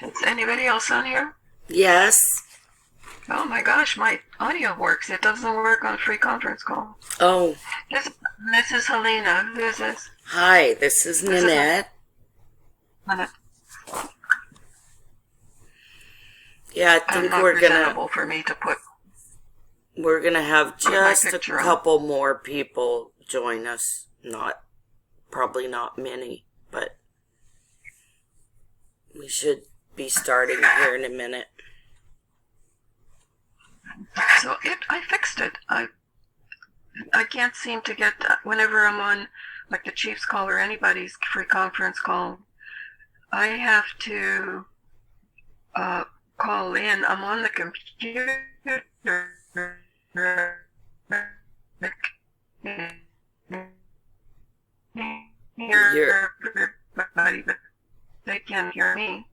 Is anybody else on here? Yes. Oh my gosh, my audio works. It doesn't work on free conference call. Oh, This is Helena. Who is this? hi, this is This is Nanette. Lynette. Yeah, I I'm think not presentable for me to we're gonna have put my just a picture on. couple more people join us. Probably not many, but we should be starting here in a minute. So I fixed it. I can't seem to get whenever I'm on like the Chiefs call or anybody's free conference call. I have to call in. I'm on the computer. Hear everybody, but they can't hear me.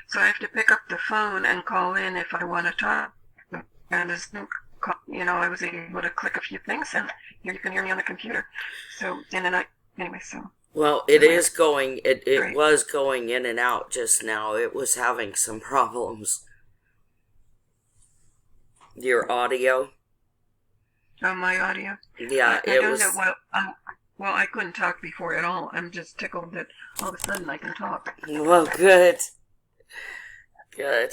So I have to pick up the phone and call in if I want to talk. And there's no, I was able to click a few things, and here you can hear me on the computer. So anyway, so. Well, it Great. was going in and out just now. It was having some problems. Your audio? Oh, my audio. Yeah, I it don't was. know. Well, I couldn't talk before at all. I'm just tickled that all of a sudden I can talk. Well, good. Good.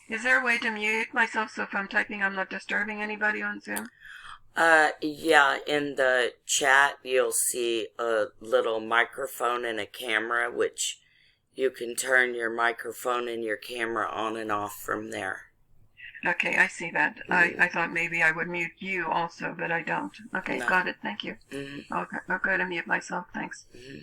Is there a way to mute myself so if I'm typing I'm not disturbing anybody on Zoom? Yeah, in the chat you'll see a little microphone and a camera, which you can turn your microphone and your camera on and off from there. Okay, I see that. I thought maybe I would mute you also, but I don't. Okay, No. got it. Thank you. Mm-hmm. Okay, I'll go ahead and mute myself. Thanks. Mm-hmm.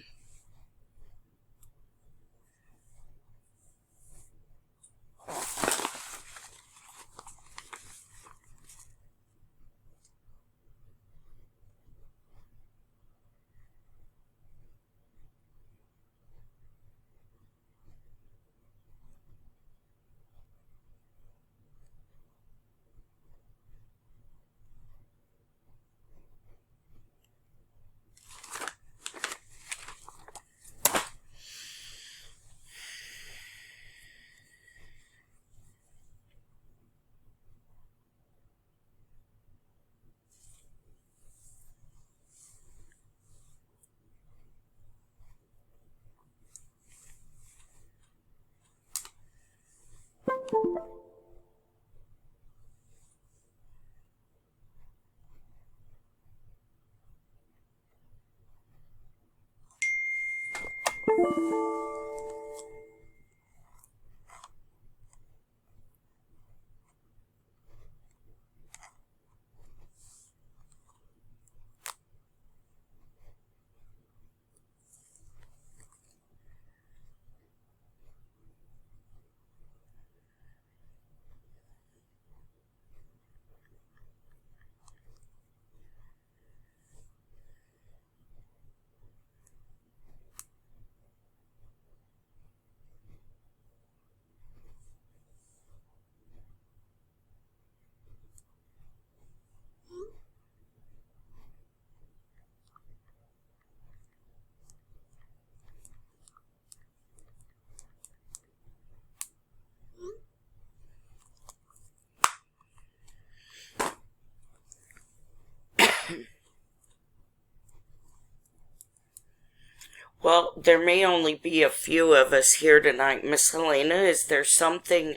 Well, there may only be a few of us here tonight. Miss Helena, is there something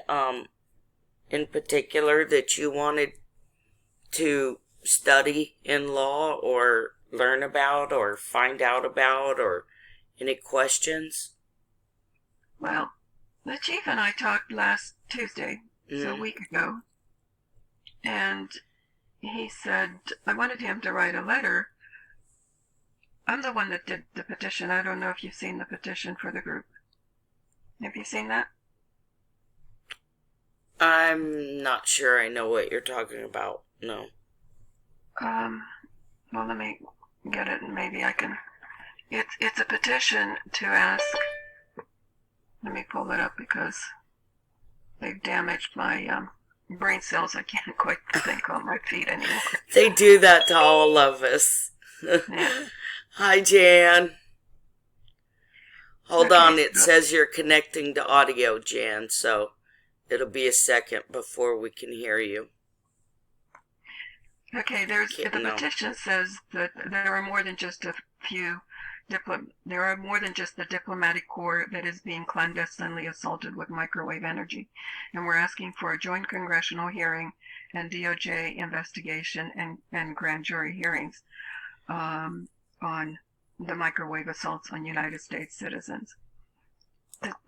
in particular that you wanted to study in law or learn about or find out about, or any questions? Well, the chief and I talked last Tuesday, so a week ago, and he said I wanted him to write a letter. I'm the one that did the petition. I don't know if you've seen the petition for the group. Have you seen that? I'm not sure I know what you're talking about. No. Well, let me get it and maybe I can. It's a petition to ask. Let me pull it up because they've damaged my brain cells. I can't quite think on my feet anymore. They do that to all of us. Yeah. Hi, Jan. Hold Okay, on, it so, says you're connecting to audio, Jan, so it'll be a second before we can hear you. okay. The No. petition says that there are more than just a few there are more than just the diplomatic corps that is being clandestinely assaulted with microwave energy, and we're asking for a joint congressional hearing and DOJ investigation and grand jury hearings on the microwave assaults on United States citizens.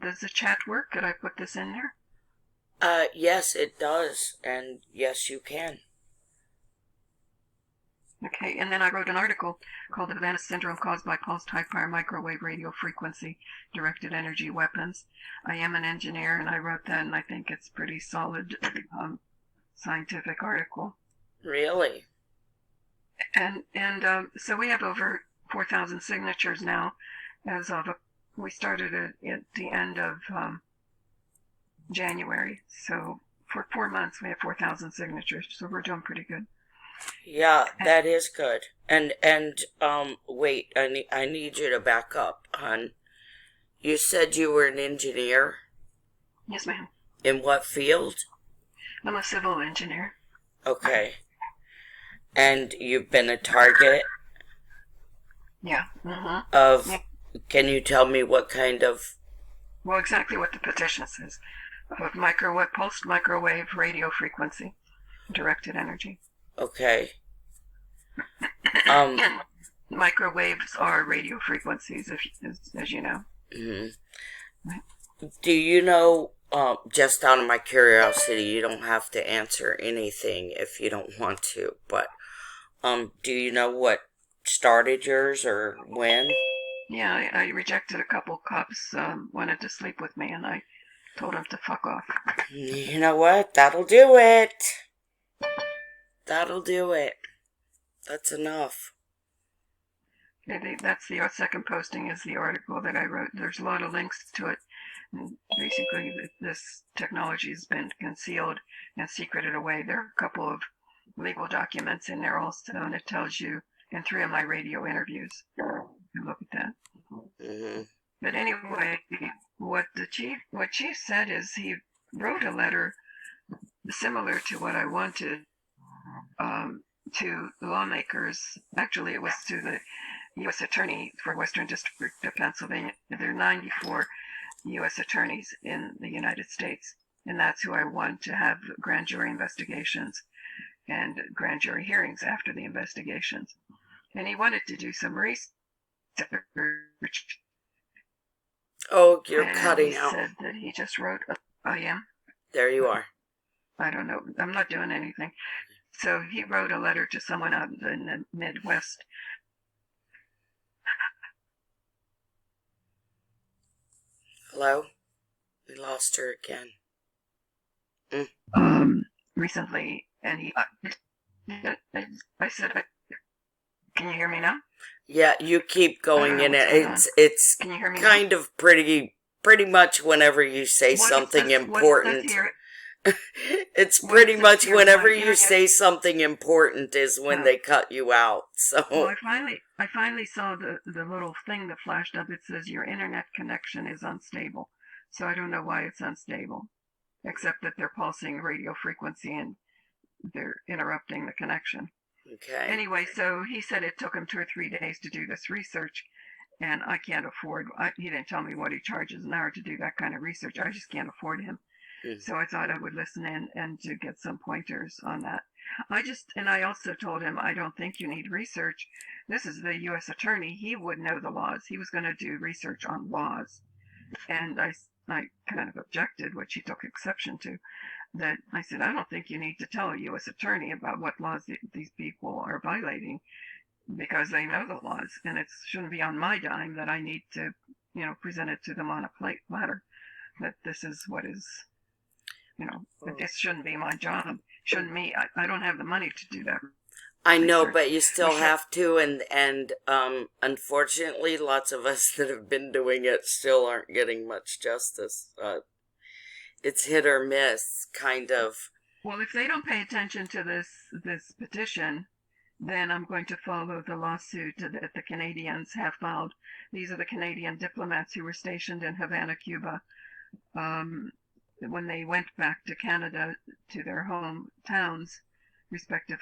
Does the chat work? Could I put this in there? Yes, it does, and yes, you can. Okay, and then I wrote an article called Advanced Syndrome Caused by Pulsed High Power Microwave Radio Frequency Directed Energy Weapons. I am an engineer, and I wrote that, and I think it's pretty solid scientific article. Really? And so we have over 4,000 signatures now. We started at the end of January, so for 4 months we have 4,000 signatures, so we're doing pretty good. Yeah, that is good. And wait, I need you to back up, hon. You said you were an engineer? Yes, ma'am. In what field? I'm a civil engineer. Okay. And you've been a target? Yeah. Of, Yeah. Can you tell me what kind of... Well, exactly what the petition says. Of pulsed microwave radio frequency directed energy. Okay. Microwaves are radio frequencies, as you know. Mm-hmm. Do you know, just out of my curiosity, you don't have to answer anything if you don't want to, but do you know what started yours or when? Yeah, I rejected a couple cops wanted to sleep with me, and I told them to fuck off. You know what? That'll do it. That'll do it. That's enough. That's the second posting is the article that I wrote. There's a lot of links to it. And basically, this technology has been concealed and secreted away. There are a couple of legal documents in there also, and it tells you in 3 of my radio interviews. You look at that. Mm-hmm. But anyway, what Chief said is he wrote a letter similar to what I wanted to lawmakers. Actually, it was to the U.S. Attorney for Western District of Pennsylvania. There are 94 U.S. attorneys in the United States, and that's who I want to have grand jury investigations and grand jury hearings after the investigations. And he wanted to do some research. Oh, you're cutting out. He said that he just wrote. I am. There you are. I don't know. I'm not doing anything. So he wrote a letter to someone out in the Midwest. Hello? We lost her again. Recently, and I said, can you hear me now? Yeah, you keep going in it. It's can you hear me kind now? of pretty much whenever you say something important. It's pretty much whenever you say something important is when they cut you out. So well, I finally saw the little thing that flashed up. It says your internet connection is unstable. So I don't know why it's unstable, except that they're pulsing radio frequency and they're interrupting the connection. Okay. Anyway, so he said it took him 2 or 3 days to do this research, and I can't afford. He didn't tell me what he charges an hour to do that kind of research. I just can't afford him. So I thought I would listen in and to get some pointers on that. I also told him, I don't think you need research. This is the U.S. attorney. He would know the laws. He was going to do research on laws. And I kind of objected, which he took exception to, that I said, I don't think you need to tell a U.S. attorney about what laws these people are violating, because they know the laws. And it shouldn't be on my dime that I need to, present it to them on a platter, that this is what is... that this shouldn't be my job. Shouldn't me. I don't have the money to do that. I know, but you still have to, and unfortunately, lots of us that have been doing it still aren't getting much justice. It's hit or miss, kind of. Well, if they don't pay attention to this petition, then I'm going to follow the lawsuit that the Canadians have filed These are the Canadian diplomats who were stationed in Havana, Cuba. When they went back to Canada to their hometowns, respective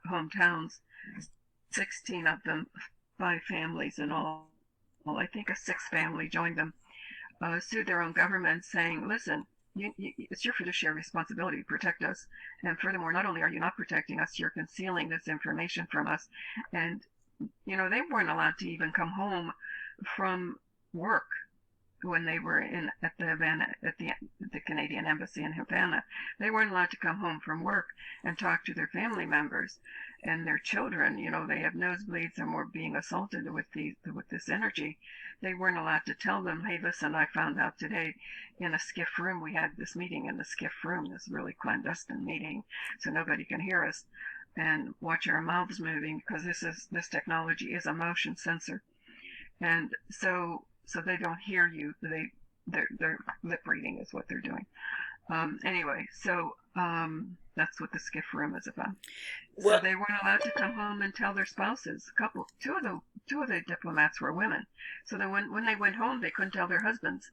hometowns, 16 of them, 5 families in all, I think a 6th family joined them, sued their own government saying, listen, it's your fiduciary responsibility to protect us. And furthermore, not only are you not protecting us, you're concealing this information from us. And, they weren't allowed to even come home from work when they were at the Canadian Embassy in Havana. They weren't allowed to come home from work and talk to their family members and their children. They have nosebleeds and were being assaulted with this energy. They weren't allowed to tell them, hey, listen, I found out today in a skiff room, we had this meeting in the skiff room, this really clandestine meeting, so nobody can hear us, and watch our mouths moving, because this technology is a motion sensor. And so they don't hear you. They're lip reading is what they're doing. Anyway, so that's what the skiff room is about. So they weren't allowed to come home and tell their spouses. Two of the diplomats were women. So that when they went home, they couldn't tell their husbands.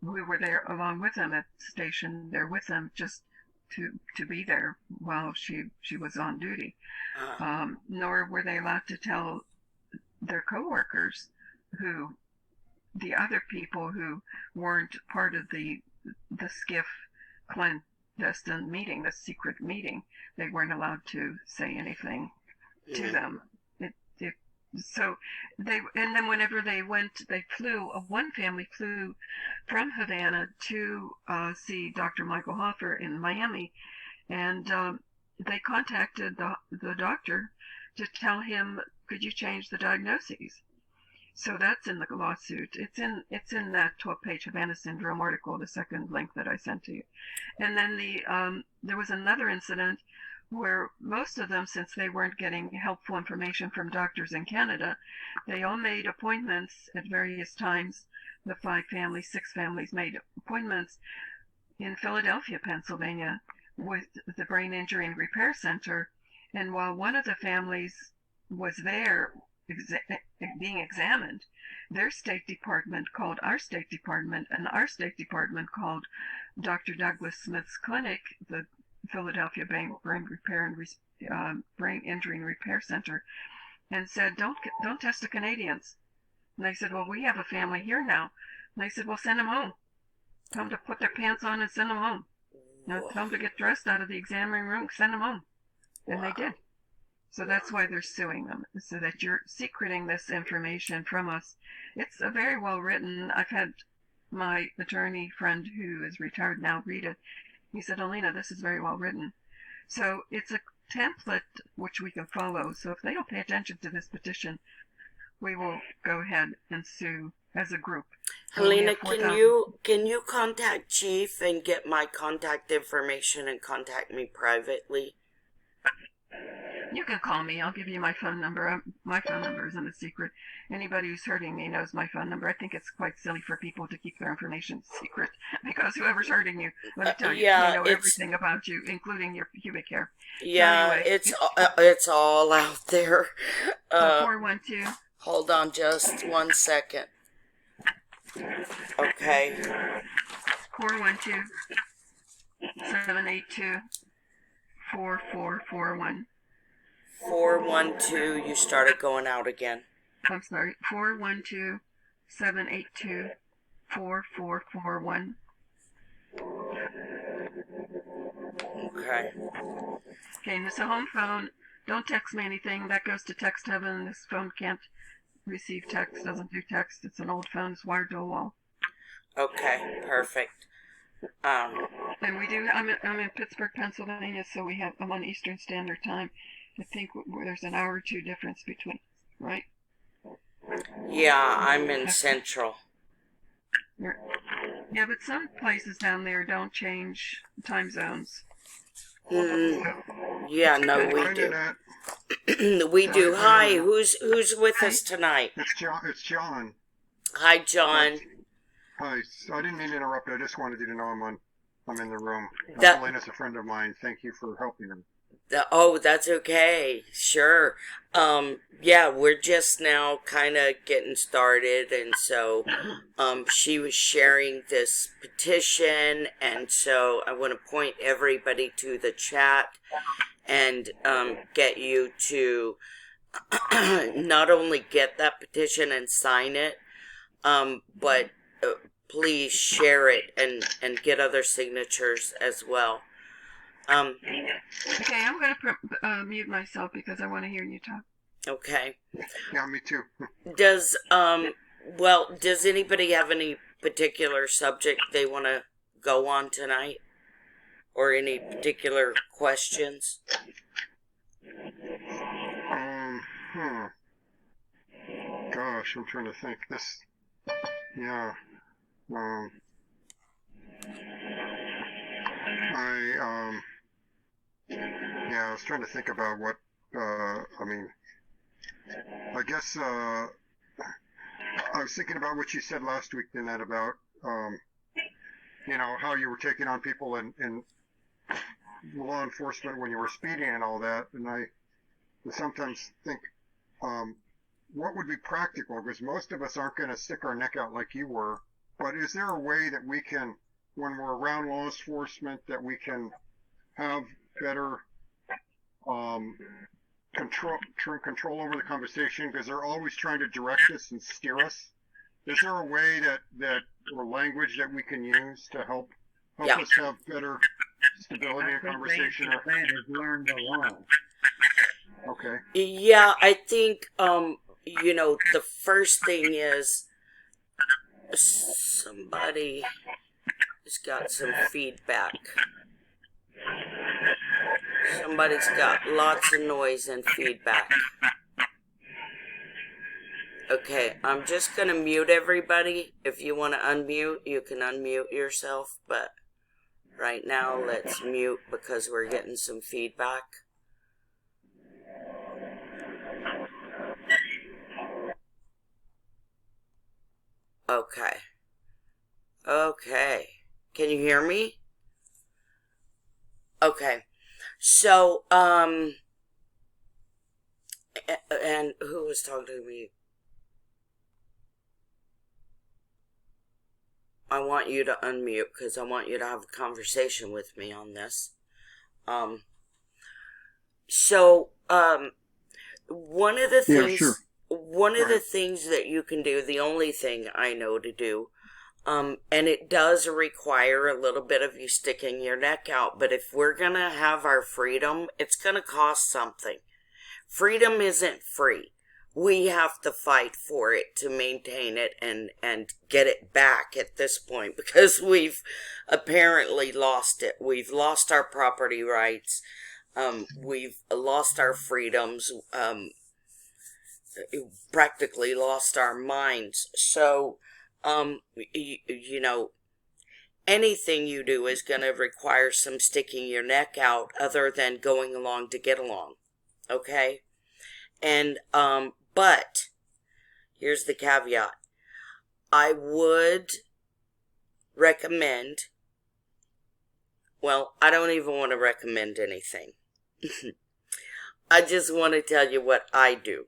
We were there along with them at the station. There with them just to be there while she was on duty. Nor were they allowed to tell their coworkers, the other people who weren't part of the skiff clandestine meeting, the secret meeting. They weren't allowed to say anything to them. And then whenever they went, they flew. One family flew from Havana to see Dr. Michael Hoffer in Miami, and they contacted the doctor to tell him, could you change the diagnoses? So that's in the lawsuit. It's in that 12-page Havana Syndrome article, the second link that I sent to you. And then there was another incident where most of them, since they weren't getting helpful information from doctors in Canada, they all made appointments at various times. The 6 families made appointments in Philadelphia, Pennsylvania, with the Brain Injury and Repair Center. And while one of the families was there being examined, their State Department called our State Department, and our State Department called Dr. Douglas Smith's clinic, the Philadelphia Brain Injury and Repair Center, and said, don't test the Canadians. And they said, well, we have a family here now. And they said, well, send them home. Tell them to put their pants on and send them home. Tell them to get dressed out of the examining room, send them home. And they did. So that's why they're suing them, so that you're secreting this information from us. It's a very well written. I've had my attorney friend who is retired now read it. He said, Alina, this is very well written. So it's a template which we can follow. So if they don't pay attention to this petition, we will go ahead and sue as a group. Helena, can you contact Chief and get my contact information and contact me privately? You can call me. I'll give you my phone number. My phone number isn't a secret. Anybody who's hurting me knows my phone number. I think it's quite silly for people to keep their information secret, because whoever's hurting you, let me tell you, they know everything about you, including your pubic hair. Yeah, so anyway, it's all out there. 412. Hold on just 1 second. Okay. 412 782 4441. 412, you started going out again. I'm sorry, 412-782-4441. Okay. Okay, and this is a home phone. Don't text me anything. That goes to text heaven. This phone can't receive text, doesn't do text. It's an old phone. It's wired to a wall. Okay, perfect. And we do, I'm in Pittsburgh, Pennsylvania, so I'm on Eastern Standard Time. I think there's an hour or two difference between, right? Yeah, I'm in Central. Yeah, but some places down there don't change time zones. Yeah, no, we do. We do. Hi, who's with us tonight? It's John. Hi, John. Hi. So I didn't mean to interrupt you. I just wanted you to know I'm in the room. Elena's a friend of mine. Thank you for helping him. Oh, that's okay. Sure. Yeah, we're just now kind of getting started, and so she was sharing this petition, and so I want to point everybody to the chat and get you to not only get that petition and sign it, but please share it and get other signatures as well. Okay, I'm going to mute myself because I want to hear you talk. Okay. Yeah, me too. Does anybody have any particular subject they want to go on tonight? Or any particular questions? Gosh, I'm trying to think. This, yeah. I was trying to think about what, I guess, I was thinking about what you said last week, Nanette, about, how you were taking on people in law enforcement when you were speeding and all that. And I sometimes think, what would be practical? Because most of us aren't going to stick our neck out like you were. But is there a way that we can, when we're around law enforcement, that we can have better control over the conversation? Because they're always trying to direct us and steer us. Is there a way that or language that we can use to help us have better stability in conversation? Is learn the law. Okay. Yeah, I think the first thing is somebody has got some feedback. Somebody's got lots of noise and feedback. Okay, I'm just gonna mute everybody. If you want to unmute, you can unmute yourself, but right now let's mute because we're getting some feedback. Okay. Can you hear me? Okay. So, and who was talking to me? I want you to unmute because I want you to have a conversation with me on this. One of the things, sure. One of the things that you can do, the only thing I know to do, and it does require a little bit of you sticking your neck out, but if we're going to have our freedom, it's going to cost something. Freedom isn't free. We have to fight for it to maintain it and get it back at this point because we've apparently lost it. We've lost our property rights. We've lost our freedoms. Practically lost our minds. So, anything you do is going to require some sticking your neck out other than going along to get along. Okay? And, but here's the caveat. I would recommend, well, I don't even want to recommend anything. I just want to tell you what I do.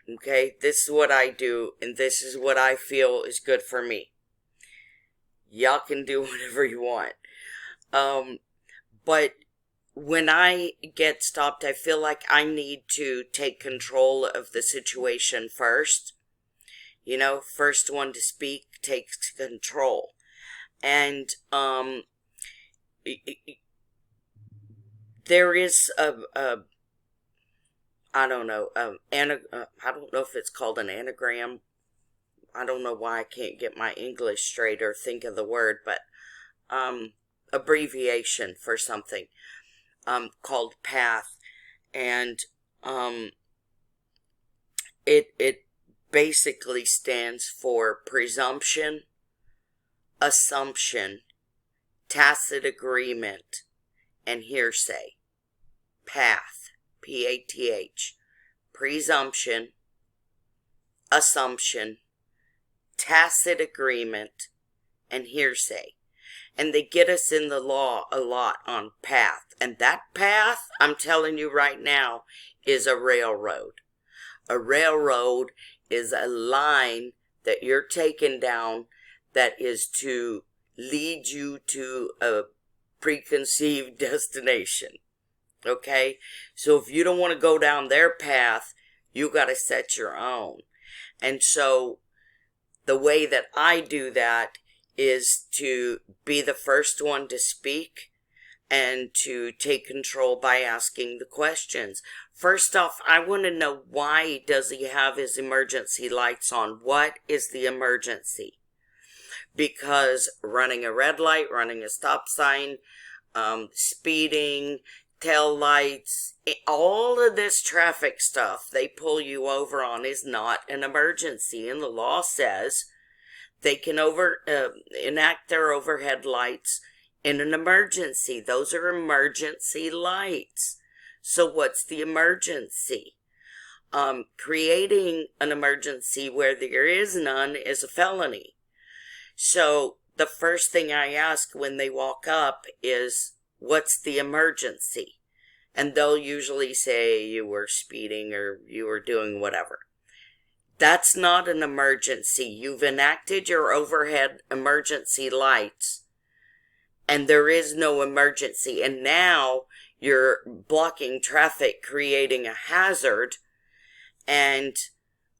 Okay? This is what I do, and this is what I feel is good for me. Y'all can do whatever you want. But when I get stopped, I feel like I need to take control of the situation first. First one to speak takes control. And, there is I don't know if it's called an anagram. I don't know why I can't get my English straight or think of the word, but, abbreviation for something. Called PATH, and it basically stands for presumption, assumption, tacit agreement, and hearsay. PATH, P-A-T-H, presumption, assumption, tacit agreement, and hearsay. And they get us in the law a lot on path. And that path, I'm telling you right now, is a railroad. A railroad is a line that you're taking down that is to lead you to a preconceived destination. Okay? So if you don't want to go down their path, you got to set your own. And so the way that I do that is to be the first one to speak and to take control by asking the questions. First off, I want to know, why does he have his emergency lights on? What is the emergency? Because running a red light, running a stop sign, speeding, tail lights, all of this traffic stuff they pull you over on is not an emergency. And the law says they can enact their overhead lights in an emergency. Those are emergency lights. So what's the emergency? Creating an emergency where there is none is a felony. So the first thing I ask when they walk up is, what's the emergency? And they'll usually say, you were speeding or you were doing whatever. That's not an emergency. You've enacted your overhead emergency lights, and there is no emergency. And now you're blocking traffic, creating a hazard, and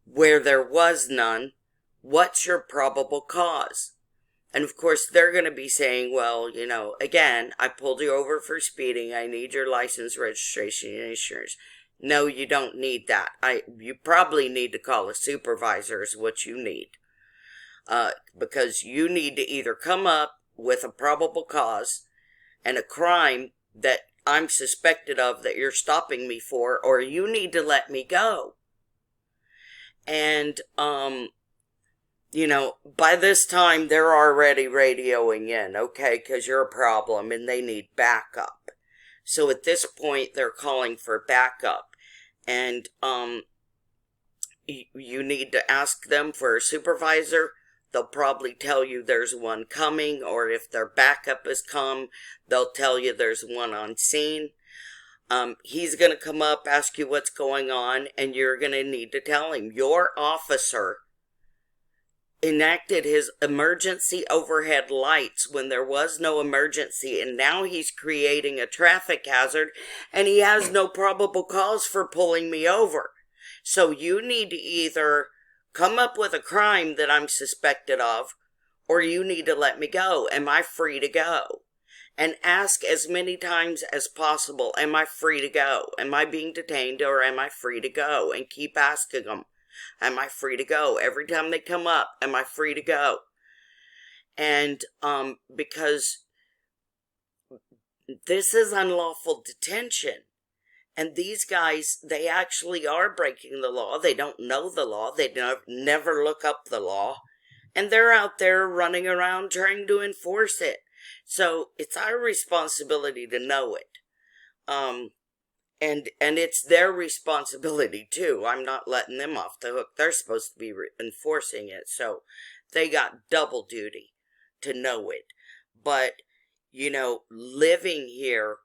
where there was none, what's your probable cause? And of course, they're going to be saying, well, you know, again, I pulled you over for speeding. I need your license, registration, and insurance. No, you don't need that. You probably need to call a supervisor is what you need. Because you need to either come up with a probable cause and a crime that I'm suspected of that you're stopping me for, or you need to let me go. And, you know, by this time, they're already radioing in, okay, because you're a problem and they need backup. So at this point, they're calling for backup. And you need to ask them for a supervisor. They'll probably tell you there's one coming, or if their backup has come, they'll tell you there's one on scene. He's going to come up, ask you what's going on, and you're going to need to tell him. Your officer enacted his emergency overhead lights when there was no emergency, and now he's creating a traffic hazard, and he has no probable cause for pulling me over. So you need to either come up with a crime that I'm suspected of, or you need to let me go. Am I free to go? And ask as many times as possible, am I free to go? Am I being detained, or am I free to go? And keep asking them, am I free to go? Every time they come up, am I free to go? And because this is unlawful detention. And these guys, they actually are breaking the law. They don't know the law. They never look up the law. And they're out there running around trying to enforce it. So it's our responsibility to know it. And it's their responsibility too. I'm not letting them off the hook. They're supposed to be enforcing it. So they got double duty to know it. But, you know, living here,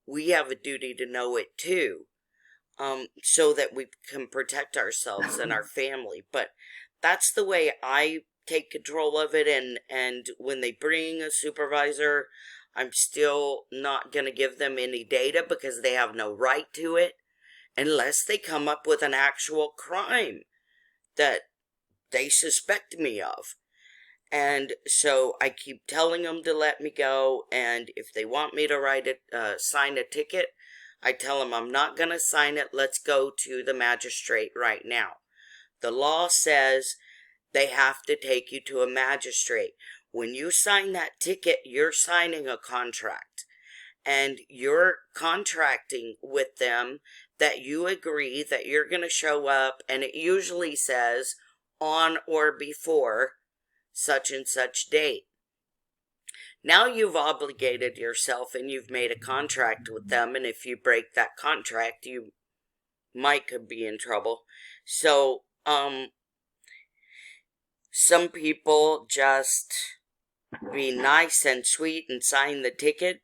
we have a duty to know it too. So that we can protect ourselves and our family. But that's the way I take control of it. And when they bring a supervisor, I'm still not going to give them any data because they have no right to it unless they come up with an actual crime that they suspect me of. And so I keep telling them to let me go, and if they want me to sign a ticket, I tell them I'm not going to sign it. Let's go to the magistrate right now. The law says they have to take you to a magistrate. When you sign that ticket, you're signing a contract. And you're contracting with them that you agree that you're going to show up, and it usually says on or before such and such date. Now you've obligated yourself and you've made a contract with them, and if you break that contract, you could be in trouble. So, some people just be nice and sweet and sign the ticket,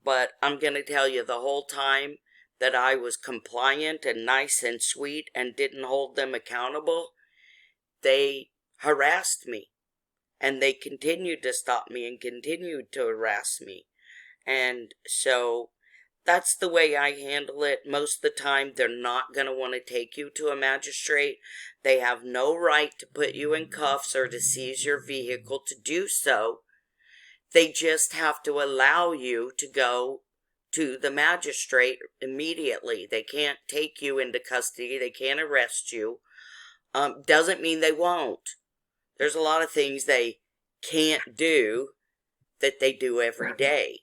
but I'm going to tell you the whole time that I was compliant and nice and sweet and didn't hold them accountable, they harassed me. And they continued to stop me and continued to harass me. And so that's the way I handle it. Most of the time, they're not going to want to take you to a magistrate. They have no right to put you in cuffs or to seize your vehicle to do so. They just have to allow you to go to the magistrate immediately. They can't take you into custody. They can't arrest you. Doesn't mean they won't. There's a lot of things they can't do that they do every day.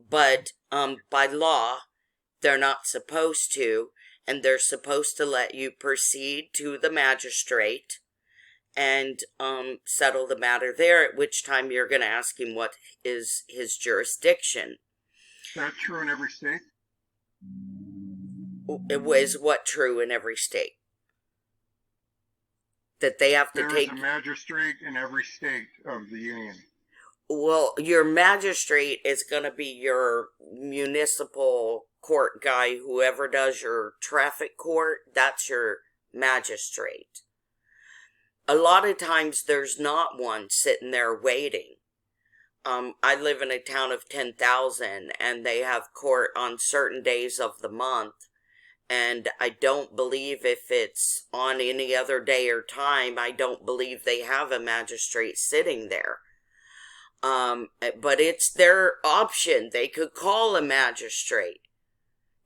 But by law, they're not supposed to, and they're supposed to let you proceed to the magistrate and settle the matter there, at which time you're going to ask him what is his jurisdiction. Is that true in every state? It was what true in every state? That they have to take... There is a magistrate in every state of the union. Well, your magistrate is going to be your municipal court guy, whoever does your traffic court, that's your magistrate. A lot of times there's not one sitting there waiting. I live in a town of 10,000 and they have court on certain days of the month. And I don't believe if it's on any other day or time, I don't believe they have a magistrate sitting there. But it's their option. They could call a magistrate.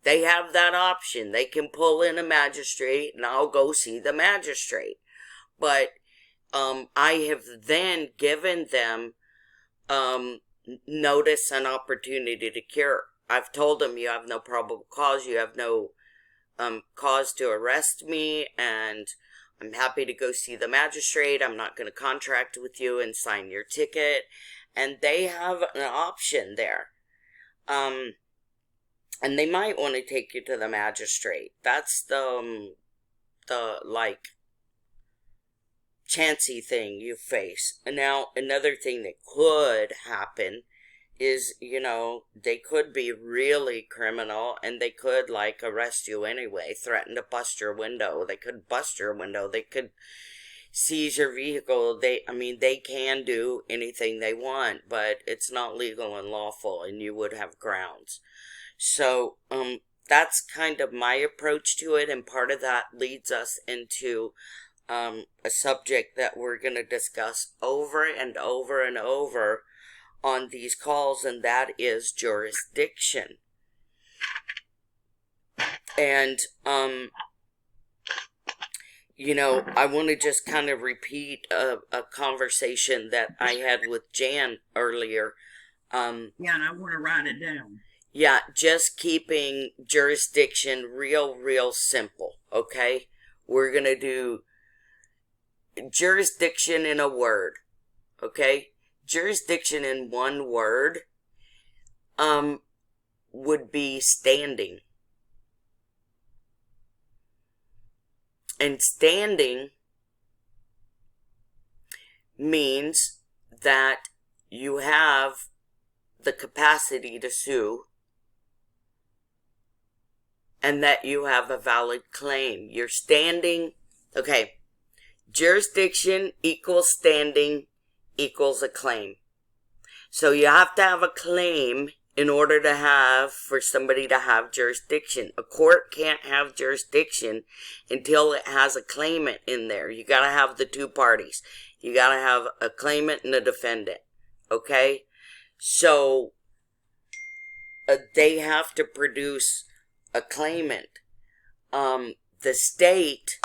They have that option. They can pull in a magistrate and I'll go see the magistrate. But I have then given them notice and opportunity to cure. I've told them you have no probable cause, you have no cause to arrest me, and I'm happy to go see the magistrate. I'm not going to contract with you and sign your ticket. And they have an option there. And they might want to take you to the magistrate. That's the like, chancy thing you face. And now, another thing that could happen is, you know, they could be really criminal and they could, like, arrest you anyway, threaten to bust your window. They could bust your window. They could seize your vehicle. They can do anything they want, but it's not legal and lawful and you would have grounds. So, that's kind of my approach to it, and part of that leads us into a subject that we're going to discuss over and over and over on these calls, and that is jurisdiction. And, you know, I want to just kind of repeat a conversation that I had with Jan earlier. Yeah, and I want to write it down. Yeah, just keeping jurisdiction real simple, okay? We're going to do jurisdiction in a word, okay? Jurisdiction in one word would be standing. And standing means that you have the capacity to sue and that you have a valid claim. You're standing, okay, jurisdiction equals standing equals a claim. So you have to have a claim in order to have, for somebody to have jurisdiction. A court can't have jurisdiction until it has a claimant in there. You gotta have the two parties. You gotta have a claimant and a defendant. Okay? So, they have to produce a claimant. The state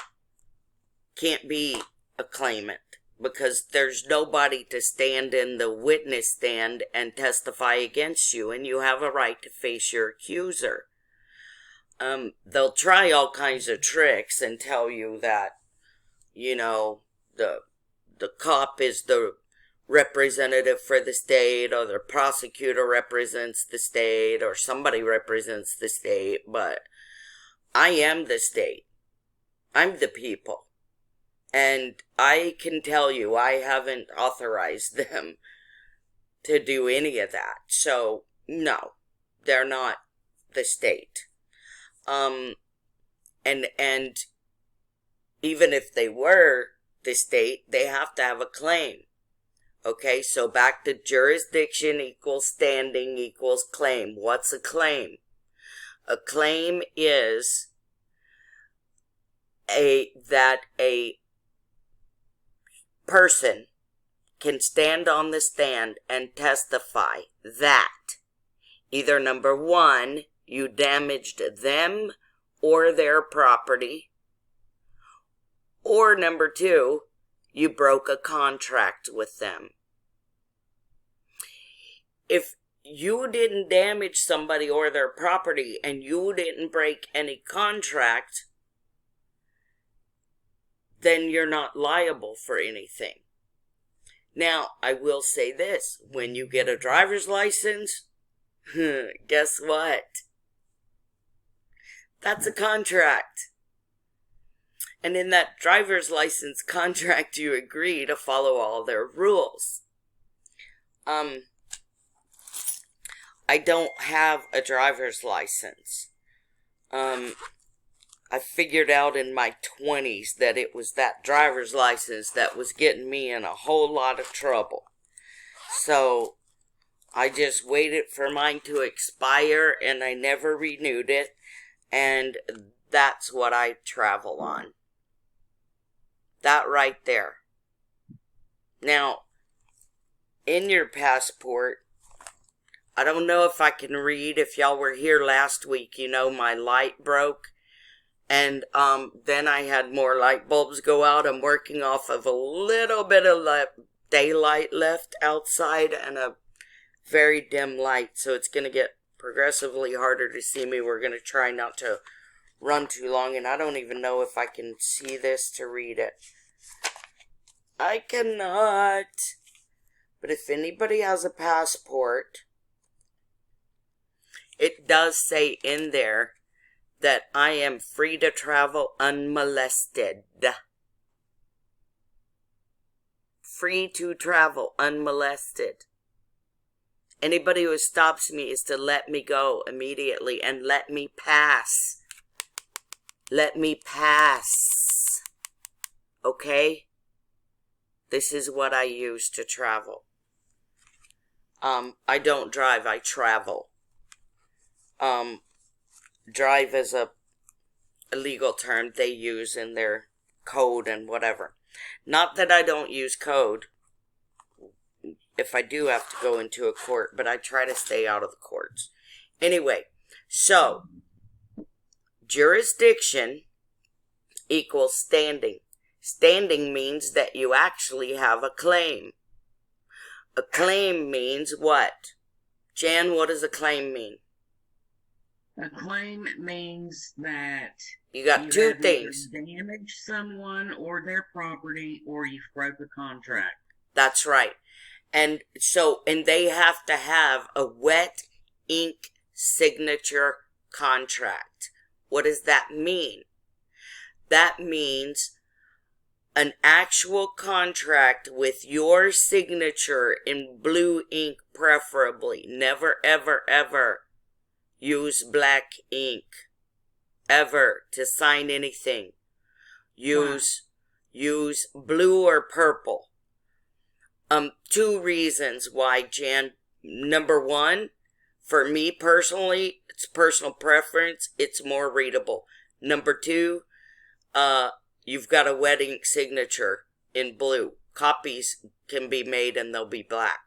can't be a claimant because there's nobody to stand in the witness stand and testify against you, and you have a right to face your accuser. They'll try all kinds of tricks and tell you that, you know, the cop is the representative for the state, or the prosecutor represents the state, or somebody represents the state, but I am the state. I'm the people. And I can tell you, I haven't authorized them to do any of that. So, no, they're not the state. And even if they were the state, they have to have a claim. Okay, so back to jurisdiction equals standing equals claim. What's a claim? A claim is that a person can stand on the stand and testify that either number one, you damaged them or their property, or number two, you broke a contract with them. If you didn't damage somebody or their property and you didn't break any contract, then you're not liable for anything. Now, I will say this. When you get a driver's license, guess what? That's a contract. And in that driver's license contract, you agree to follow all their rules. I don't have a driver's license. I figured out in my 20s that it was that driver's license that was getting me in a whole lot of trouble. So I just waited for mine to expire and I never renewed it. And that's what I travel on. That right there. Now, in your passport, I don't know if I can read. If y'all were here last week, you know my light broke. And then I had more light bulbs go out. I'm working off of a little bit of daylight left outside and a very dim light. So it's going to get progressively harder to see me. We're going to try not to run too long. And I don't even know if I can see this to read it. I cannot. But if anybody has a passport, it does say in there that I am free to travel unmolested. Free to travel unmolested. Anybody who stops me is to let me go immediately and let me pass. Let me pass. Okay? This is what I use to travel. I don't drive, I travel. Drive is a legal term they use in their code and whatever. Not that I don't use code. If I do have to go into a court, but I try to stay out of the courts. Anyway, so jurisdiction equals standing. Standing means that you actually have a claim. A claim means what? Jan, what does a claim mean? A claim means that You got two have things. either damaged someone or their property, or you've broke a contract. That's right. And they have to have a wet ink signature contract. What does that mean? That means an actual contract with your signature in blue ink preferably. Never, ever, ever use black ink. Ever to sign anything. Use blue or purple. Two reasons why, Jan. Number one, for me personally, it's personal preference. It's more readable. Number two, you've got a wet ink signature in blue. Copies can be made and they'll be black.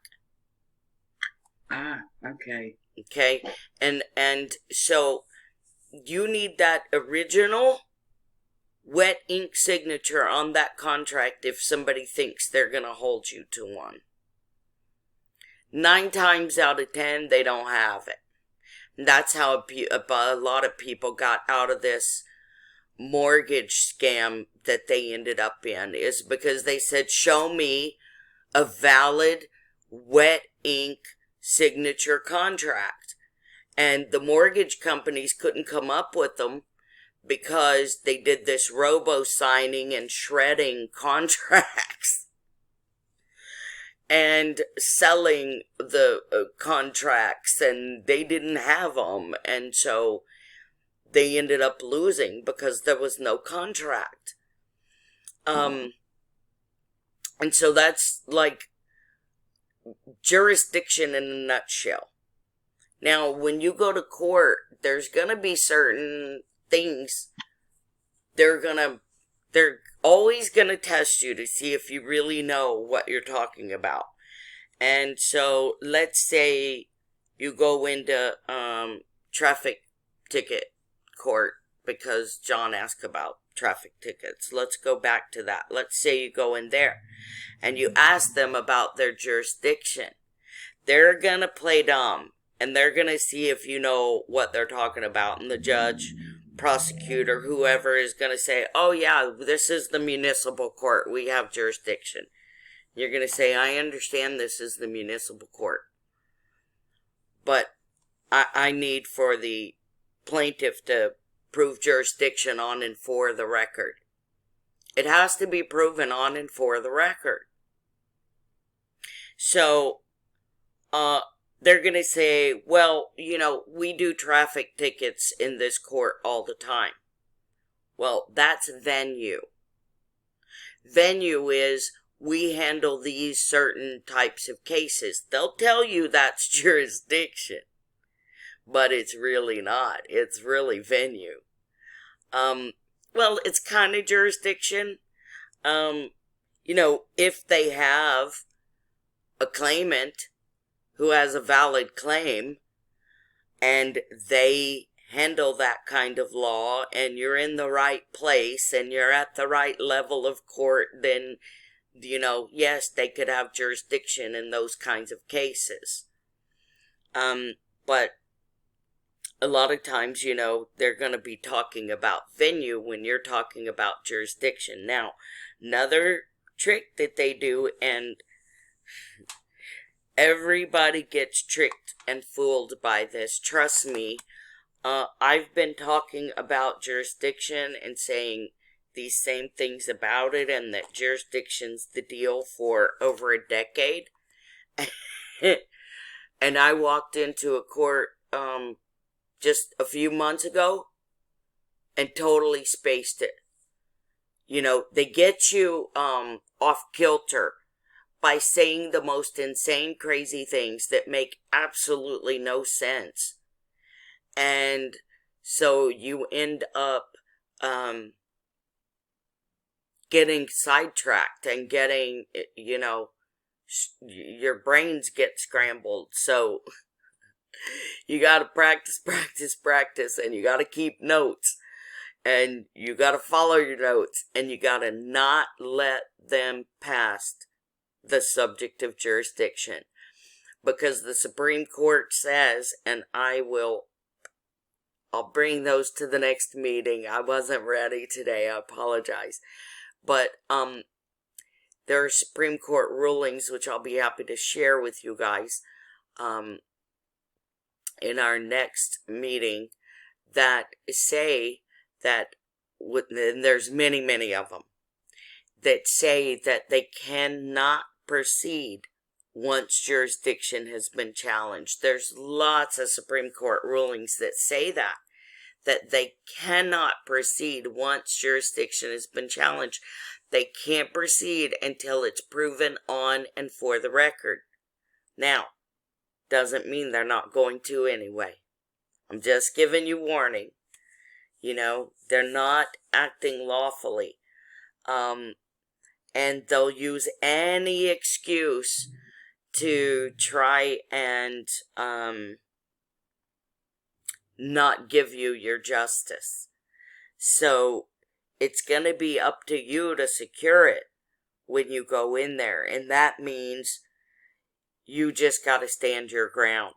Ah, okay. Okay? And so you need that original wet ink signature on that contract if somebody thinks they're going to hold you to one. 9 times out of 10, they don't have it. That's how a lot of people got out of this mortgage scam that they ended up in, is because they said, show me a valid wet ink signature contract. And the mortgage companies couldn't come up with them because they did this robo-signing and shredding contracts. and selling the contracts, and they didn't have them, and so they ended up losing because there was no contract. And so that's like jurisdiction in a nutshell. Now, when you go to court, there's gonna be certain things they're always gonna test you to see if you really know what you're talking about. And so, let's say you go into traffic ticket court because John asked about traffic tickets. Let's go back to that. Let's say you go in there and you ask them about their jurisdiction. They're gonna play dumb, and they're gonna see if you know what they're talking about, and the judge, prosecutor, whoever is going to say, oh yeah, this is the municipal court, we have jurisdiction. You're going to say, I understand this is the municipal court, but I need for the plaintiff to prove jurisdiction on and for the record. It has to be proven on and for the record. So, they're going to say, well, we do traffic tickets in this court all the time. Well, that's venue. Venue is, we handle these certain types of cases. They'll tell you that's jurisdiction, but it's really not. It's really venue. Well, it's kind of jurisdiction. If they have a claimant who has a valid claim, and they handle that kind of law, and you're in the right place, and you're at the right level of court, then, yes, they could have jurisdiction in those kinds of cases. But a lot of times, they're going to be talking about venue when you're talking about jurisdiction. Now, another trick that they do, and everybody gets tricked and fooled by this. Trust me, I've been talking about jurisdiction and saying these same things about it, and that jurisdiction's the deal for over a decade. And I walked into a court just a few months ago and totally spaced it. They get you off kilter by saying the most insane, crazy things that make absolutely no sense. And so you end up getting sidetracked and getting, your brains get scrambled. So you gotta practice, and you gotta keep notes. And you gotta follow your notes. And you gotta not let them pass the subject of jurisdiction, because the Supreme Court says, and I'll bring those to the next meeting. I wasn't ready today, I apologize, but there are Supreme Court rulings which I'll be happy to share with you guys in our next meeting that say that, and there's many of them, that say that they cannot proceed once jurisdiction has been challenged. There's lots of Supreme Court rulings that say that they cannot proceed once jurisdiction has been challenged. They can't proceed until it's proven on and for the record. Now, doesn't mean they're not going to anyway. I'm just giving you warning. They're not acting lawfully. And they'll use any excuse to try and not give you your justice. So it's going to be up to you to secure it when you go in there. And that means you just got to stand your ground.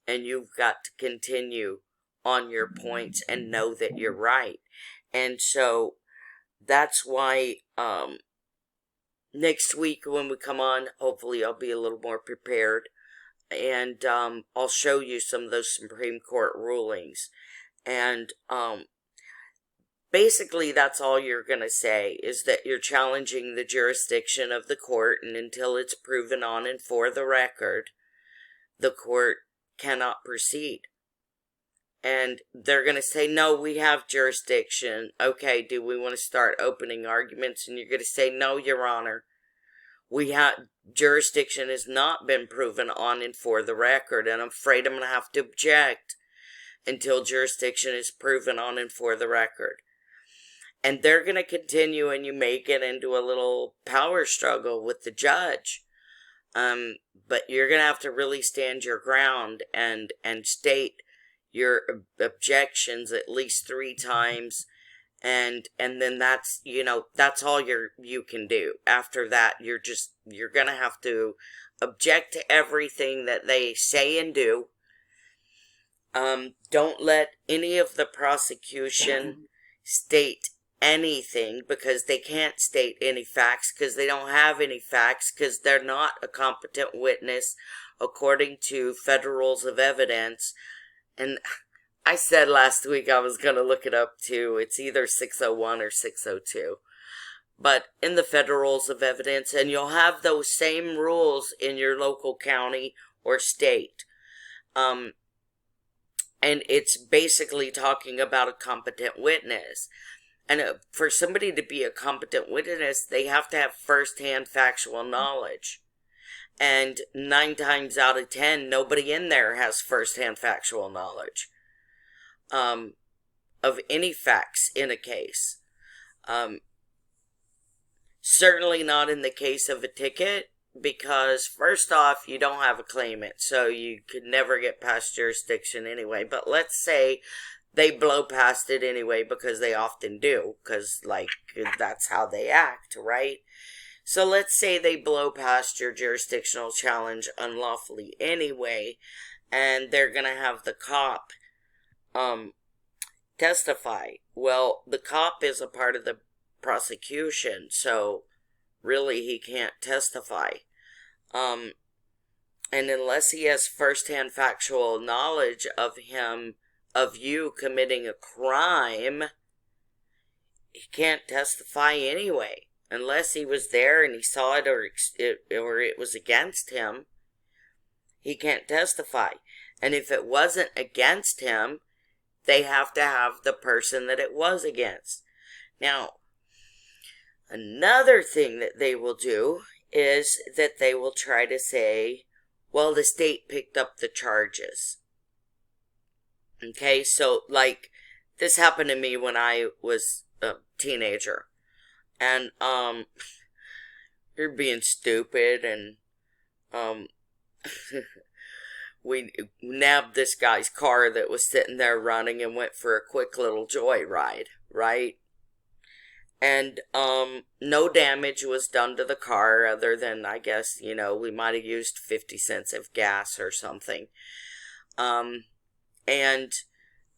And you've got to continue on your points and know that you're right. And so that's why next week when we come on, hopefully I'll be a little more prepared. And I'll show you some of those Supreme Court rulings. And basically that's all you're going to say, is that you're challenging the jurisdiction of the court, and until it's proven on and for the record, the court cannot proceed. And they're going to say, no, we have jurisdiction. Okay, do we want to start opening arguments? And you're going to say, no, Your Honor. Jurisdiction has not been proven on and for the record, and I'm afraid I'm going to have to object until jurisdiction is proven on and for the record. And they're going to continue, and you may get into a little power struggle with the judge. But you're going to have to really stand your ground and state your objections at least 3 times. And then that's all you can do. After that, you're going to have to object to everything that they say and do. Don't let any of the prosecution state anything, because they can't state any facts, because they don't have any facts, because they're not a competent witness according to federal rules of evidence. And I said last week I was going to look it up too. It's either 601 or 602. But in the federal rules of evidence, and you'll have those same rules in your local county or state. And it's basically talking about a competent witness. And for somebody to be a competent witness, they have to have first-hand factual knowledge. And 9 times out of 10, nobody in there has first-hand factual knowledge of any facts in a case. Certainly not in the case of a ticket, because first off, you don't have a claimant, so you could never get past jurisdiction anyway. But let's say they blow past it anyway, because they often do, because, that's how they act, right? So let's say they blow past your jurisdictional challenge unlawfully anyway, and they're going to have the cop testify. Well, the cop is a part of the prosecution, so really he can't testify. And unless he has first-hand factual knowledge of you committing a crime, he can't testify anyway. Unless he was there and he saw it, or it was against him, he can't testify. And if it wasn't against him, they have to have the person that it was against. Now, another thing that they will do is that they will try to say, well, the state picked up the charges. Okay, so, this happened to me when I was a teenager. And, you're being stupid, and, we nabbed this guy's car that was sitting there running and went for a quick little joyride, right? And, no damage was done to the car other than, I guess, we might have used 50 cents of gas or something. And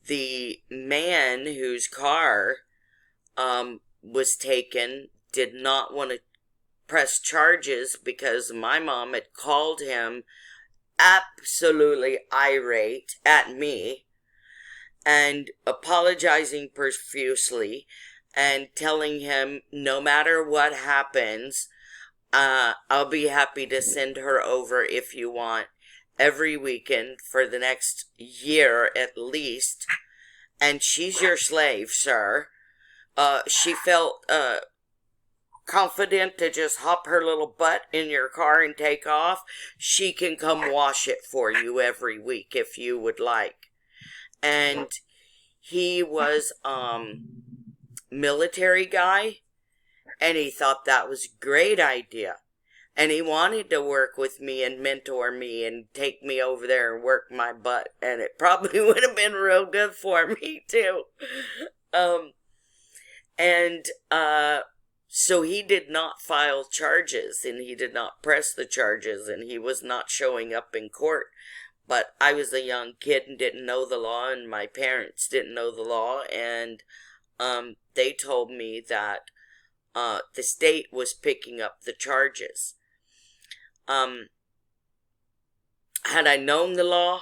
the man whose car, was taken did not want to press charges because my mom had called him absolutely irate at me and apologizing profusely and telling him no matter what happens, I'll be happy to send her over if you want every weekend for the next year at least, and she's your slave, sir. She felt confident to just hop her little butt in your car and take off. She can come wash it for you every week if you would like. And he was military guy, and he thought that was a great idea. And he wanted to work with me and mentor me and take me over there and work my butt. And it probably would have been real good for me, too. So he did not file charges, and he did not press the charges, and he was not showing up in court. But I was a young kid and didn't know the law, and my parents didn't know the law, and they told me that the state was picking up the charges. Had I known the law,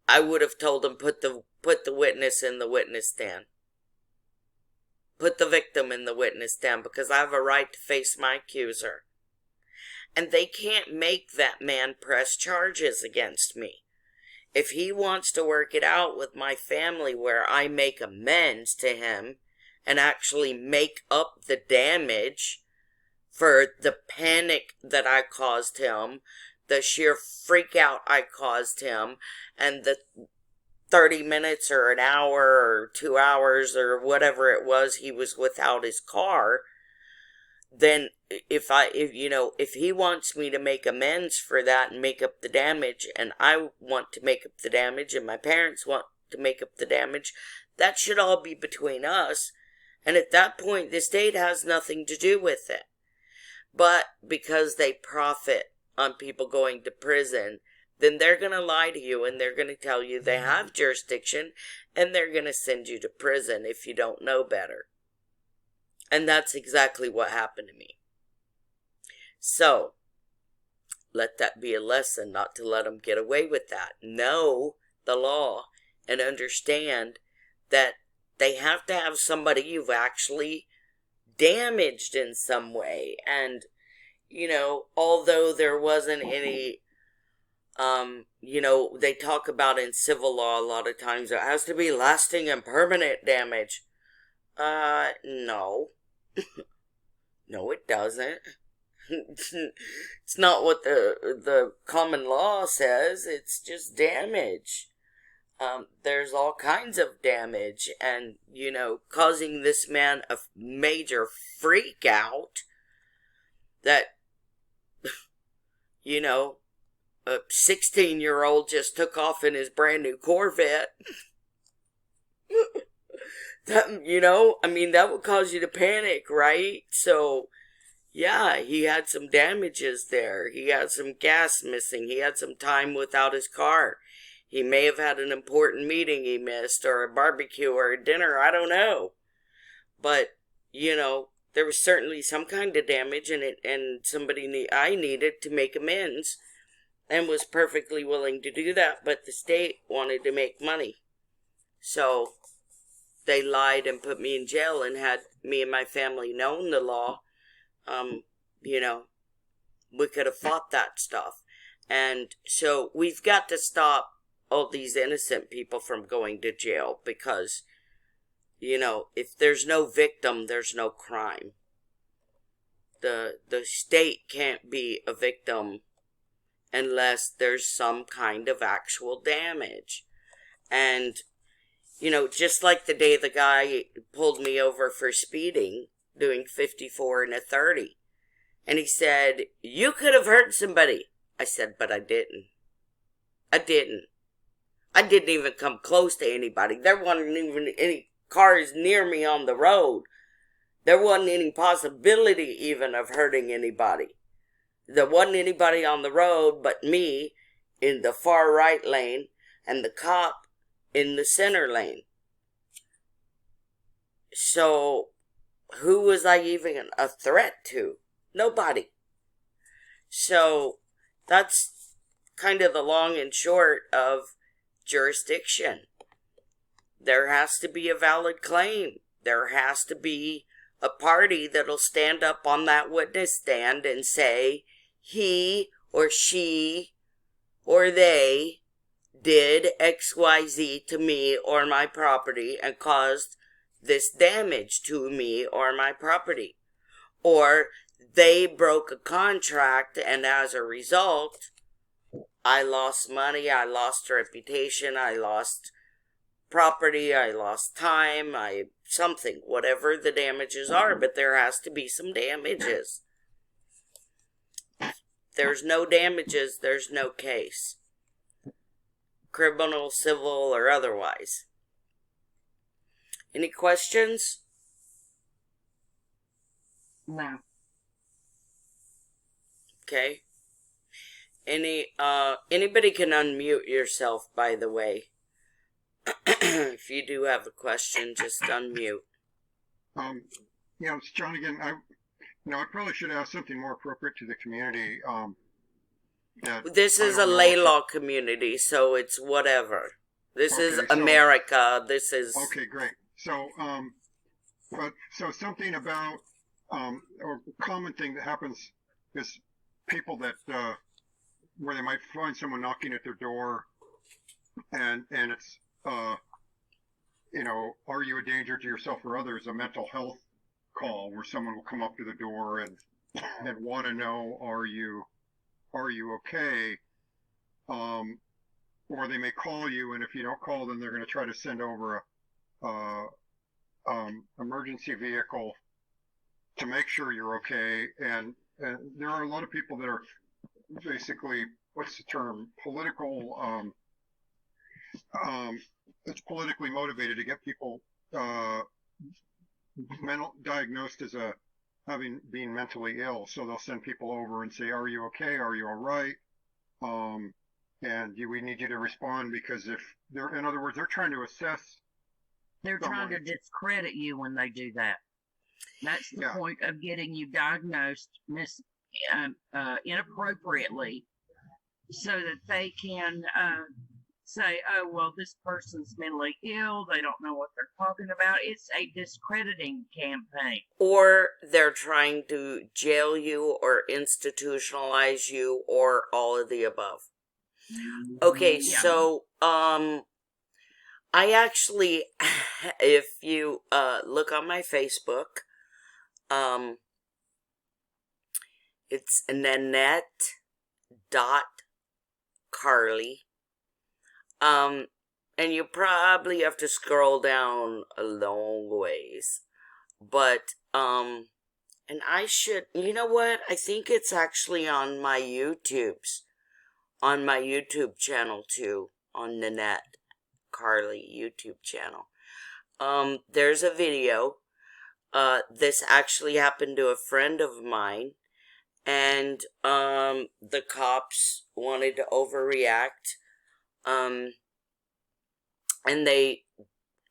I would have told them put the witness in the witness stand. put the victim in the witness stand because I have a right to face my accuser. And they can't make that man press charges against me. If he wants to work it out with my family where I make amends to him and actually make up the damage for the panic that I caused him, the sheer freak out I caused him, and the 30 minutes or an hour or 2 hours or whatever it was he was without his car, then if he wants me to make amends for that and make up the damage, and I want to make up the damage, and my parents want to make up the damage, that should all be between us. And at that point, the state has nothing to do with it. But because they profit on people going to prison, then they're going to lie to you and they're going to tell you they have jurisdiction and they're going to send you to prison if you don't know better. And that's exactly what happened to me. So, let that be a lesson not to let them get away with that. Know the law and understand that they have to have somebody you've actually damaged in some way. And, although there wasn't any, they talk about in civil law a lot of times, it has to be lasting and permanent damage. No. No, it doesn't. It's not what the common law says. It's just damage. There's all kinds of damage, and, causing this man a major freak out that, a 16-year-old just took off in his brand new Corvette. That would cause you to panic, right? So, yeah, he had some damages there. He had some gas missing. He had some time without his car. He may have had an important meeting he missed, or a barbecue, or a dinner, I don't know. But, there was certainly some kind of damage in it, and I needed to make amends, and was perfectly willing to do that, but the state wanted to make money. So, they lied and put me in jail and had me and my family known the law. We could have fought that stuff. And so we've got to stop all these innocent people from going to jail because, if there's no victim, there's no crime. The state can't be a victim unless there's some kind of actual damage. And, just like the day the guy pulled me over for speeding, doing 54 and a 30. And he said, "You could have hurt somebody." I said, "But I didn't. I didn't even come close to anybody. There wasn't even any cars near me on the road. There wasn't any possibility even of hurting anybody. There wasn't anybody on the road but me in the far right lane and the cop in the center lane. So, who was I even a threat to? Nobody." So, that's kind of the long and short of jurisdiction. There has to be a valid claim. There has to be a party that'll stand up on that witness stand and say, he or she or they did XYZ to me or my property and caused this damage to me or my property. Or they broke a contract and as a result, I lost money, I lost reputation, I lost property, I lost time, something, whatever the damages are, but there has to be some damages. There's no damages, there's no case. Criminal, civil, or otherwise. Any questions? No. Okay. Anybody can unmute yourself, by the way. If you do have a question, just unmute. It's John again. I probably should ask something more appropriate to the community. This is a lay law community, so it's whatever. This is America. This is... Okay, great. So, But so something about or a common thing that happens is people that where they might find someone knocking at their door, and it's are you a danger to yourself or others? A mental health call where someone will come up to the door and want to know, are you okay? Or they may call you, and if you don't call them, they're going to try to send over a emergency vehicle to make sure you're okay. And there are a lot of people that are basically, what's the term, it's politically motivated to get people diagnosed as being mentally ill. So they'll send people over and say, "Are you okay? Are you all right?" We need you to respond, because if they're, in other words, they're trying to assess. They're trying to discredit you when they do that. That's the point of getting you diagnosed inappropriately, so that they can say, "Oh, well, this person's mentally ill. They don't know what they're talking about." It's a discrediting campaign. Or they're trying to jail you or institutionalize you, or all of the above. Okay, so I actually, if you look on my Facebook, it's Nanette.Carly. And you probably have to scroll down a long ways. But, and I should, you know what? I think it's actually on my YouTube channel too, on Nanette Carly YouTube channel. There's a video. This actually happened to a friend of mine, and the cops wanted to overreact. And they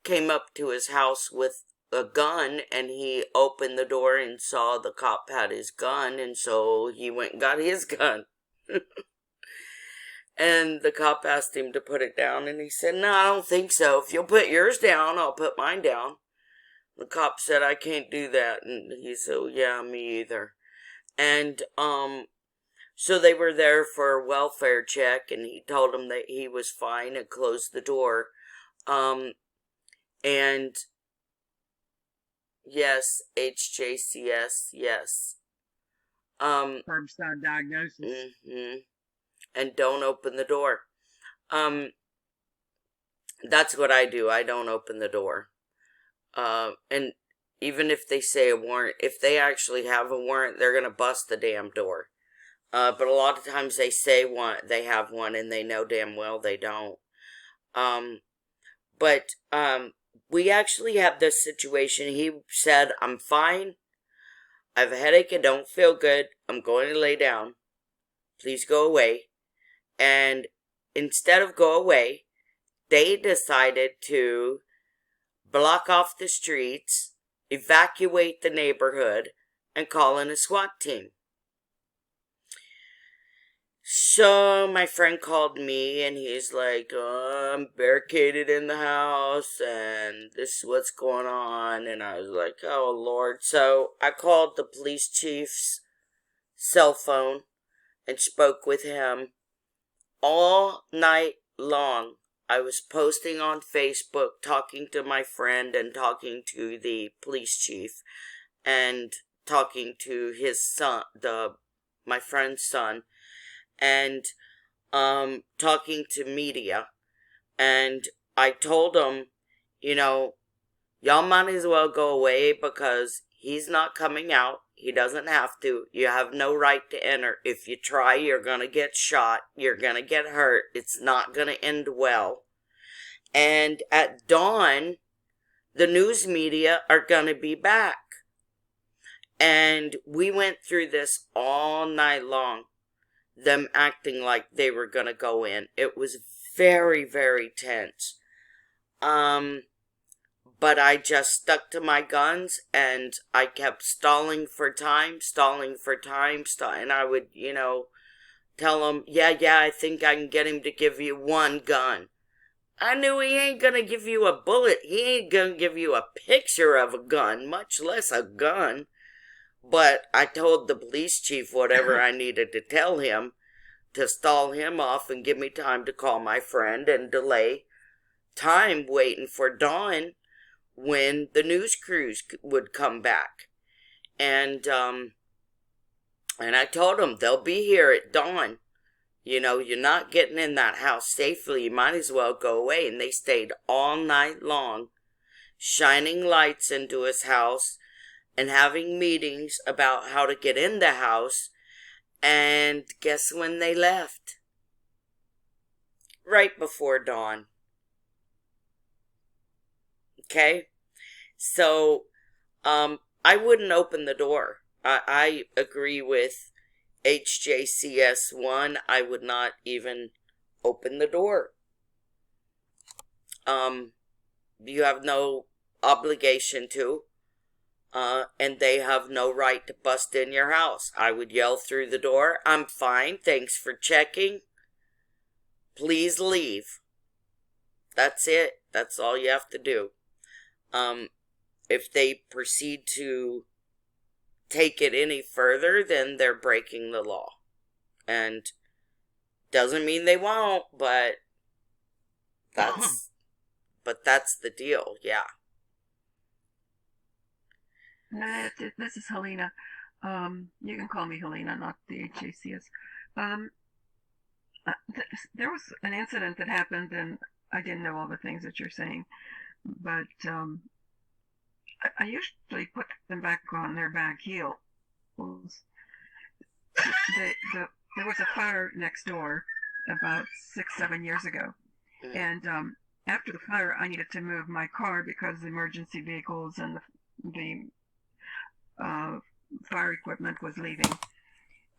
came up to his house with a gun, and he opened the door and saw the cop had his gun, and so he went and got his gun. And the cop asked him to put it down, and he said, "No, I don't think so. If you'll put yours down, I'll put mine down." The cop said, "I can't do that." And he said, "Oh, yeah, me either." And, so they were there for a welfare check, and he told them that he was fine and closed the door. And yes, HJCS, yes. Curbside diagnosis. Mm-hmm. And don't open the door. That's what I do. I don't open the door. And even if they say a warrant, if they actually have a warrant, they're gonna bust the damn door. But a lot of times they say they have one, and they know damn well they don't. But we actually have this situation. He said, "I'm fine. I have a headache. I don't feel good. I'm going to lay down. Please go away." And instead of go away, they decided to block off the streets, evacuate the neighborhood, and call in a SWAT team. So my friend called me, and he's like, "I'm barricaded in the house, and this is what's going on." And I was like, "Oh, Lord." So I called the police chief's cell phone and spoke with him. All night long, I was posting on Facebook, talking to my friend and talking to the police chief and talking to his son, my friend's son, and talking to media. And I told them, y'all might as well go away, because he's not coming out. He doesn't have to. You have no right to enter. If you try, you're going to get shot. You're going to get hurt. It's not going to end well. And at dawn, the news media are going to be back. And we went through this all night long, them acting like they were going to go in. It was very, very tense. But I just stuck to my guns, and I kept stalling for time, and I would, tell him, yeah, I think I can get him to give you one gun. I knew he ain't gonna give you a bullet. He ain't gonna give you a picture of a gun, much less a gun. But I told the police chief whatever I needed to tell him to stall him off and give me time to call my friend and delay time waiting for dawn when the news crews would come back. And I told them they'll be here at dawn. You know, you're not getting in that house safely. You might as well go away. And they stayed all night long, shining lights into his house and having meetings about how to get in the house. And guess when they left? Right before dawn. Okay? So, I wouldn't open the door. I agree with HJCS1. I would not even open the door. You have no obligation to. And they have no right to bust in your house. I would yell through the door, "I'm fine, thanks for checking. Please leave." That's it. That's all you have to do. If they proceed to take it any further, then they're breaking the law. And doesn't mean they won't, but that's the deal, yeah. No, this is Helena. You can call me Helena, not the HACS. There was an incident that happened, and I didn't know all the things that you're saying, but I usually put them back on their back heels. There was a fire next door about 6-7 years ago, and after the fire, I needed to move my car because the emergency vehicles and the fire equipment was leaving.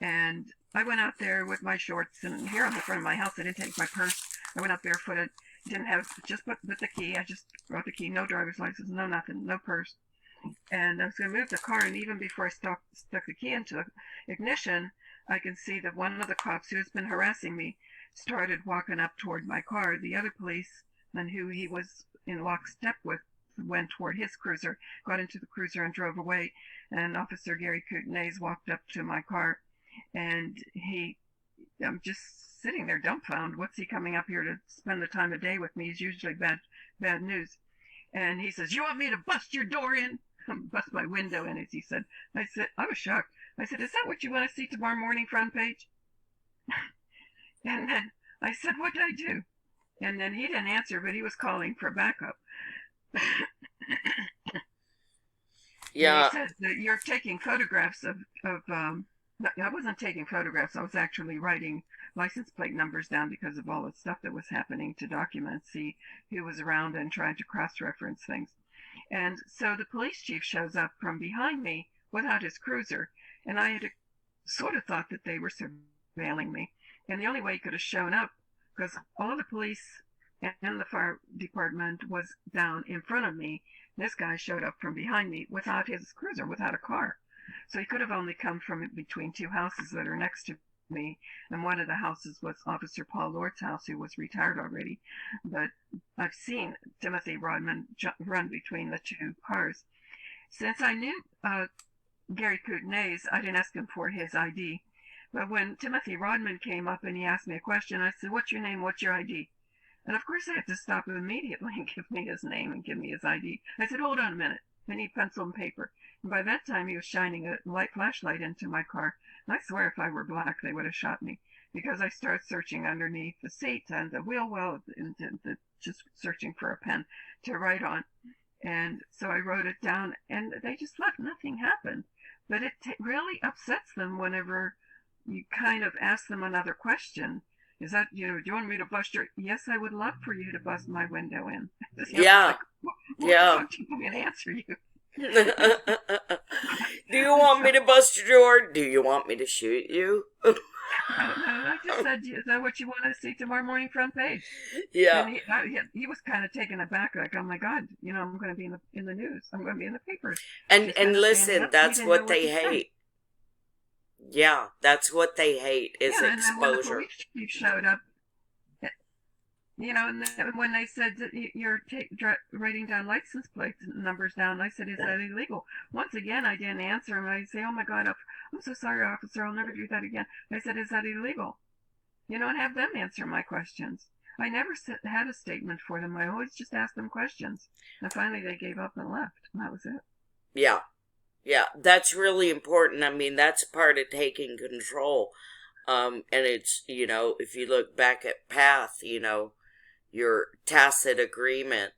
And I went out there with my shorts, and here on the front of my house, I didn't take my purse. I went out barefooted, didn't have, just put the key. I just brought the key, no driver's license, no nothing, no purse. And I was going to move the car, and even before I stuck the key into the ignition, I can see that one of the cops who has been harassing me started walking up toward my car. The other policeman who he was in lockstep with went toward his cruiser, got into the cruiser and drove away. And Officer Gary Kootenays walked up to my car, and I'm just sitting there dumbfounded. What's he coming up here to spend the time of day with me? He's usually bad news. And he says, "You want me to bust your door in?" Bust my window in, as he said. I was shocked. I said, "Is that what you want to see tomorrow morning front page?" And then I said, "What did I do?" And then he didn't answer, but he was calling for backup. Yeah. He said that you're taking photographs of I wasn't taking photographs. I was actually writing license plate numbers down because of all the stuff that was happening to document, see who was around and trying to cross-reference things. And so the police chief shows up from behind me without his cruiser, and I had sort of thought that they were surveilling me. And the only way he could have shown up, because all the police and the fire department was down in front of me, this guy showed up from behind me without his cruiser, without a car. So he could have only come from between two houses that are next to me, and one of the houses was Officer Paul Lord's house, who was retired already. But I've seen Timothy Rodman run between the two cars. Since I knew Gary Kootenays, I didn't ask him for his ID. But when Timothy Rodman came up and he asked me a question, I said, "What's your name? What's your ID?" And of course I had to stop him immediately and give me his name and give me his ID. I said, "Hold on a minute. I need pencil and paper." And by that time he was shining a flashlight into my car. And I swear if I were black they would have shot me, because I started searching underneath the seat and the wheel well, and just searching for a pen to write on. And so I wrote it down, and they just left. Nothing happened. But it really upsets them whenever you kind of ask them another question. Is that, do you want me to bust your... Yes, I would love for you to bust my window in. Yeah. What do you want me to answer you? Do you want me to bust your door? Do you want me to shoot you? No, I just said, "Is that what you want to see tomorrow morning front page?" Yeah. And he was kind of taken aback, like, "Oh my God, I'm going to be in the news. I'm going to be in the papers." And listen, that's what they hate. Yeah, that's what they hate is exposure. And then when the police chief showed up, You know, and then when they said that you're writing down license plate numbers down, I said, "Is that illegal?" Once again, I didn't answer him. I say, "Oh my God, I'm so sorry, officer. I'll never do that again." I said, "Is that illegal?" You know, and have them answer my questions. I never had a statement for them. I always just asked them questions. And finally, they gave up and left. And that was it. Yeah. Yeah, that's really important. I mean, that's part of taking control. And it's, you know, if you look back at PATH, you know, your tacit agreement,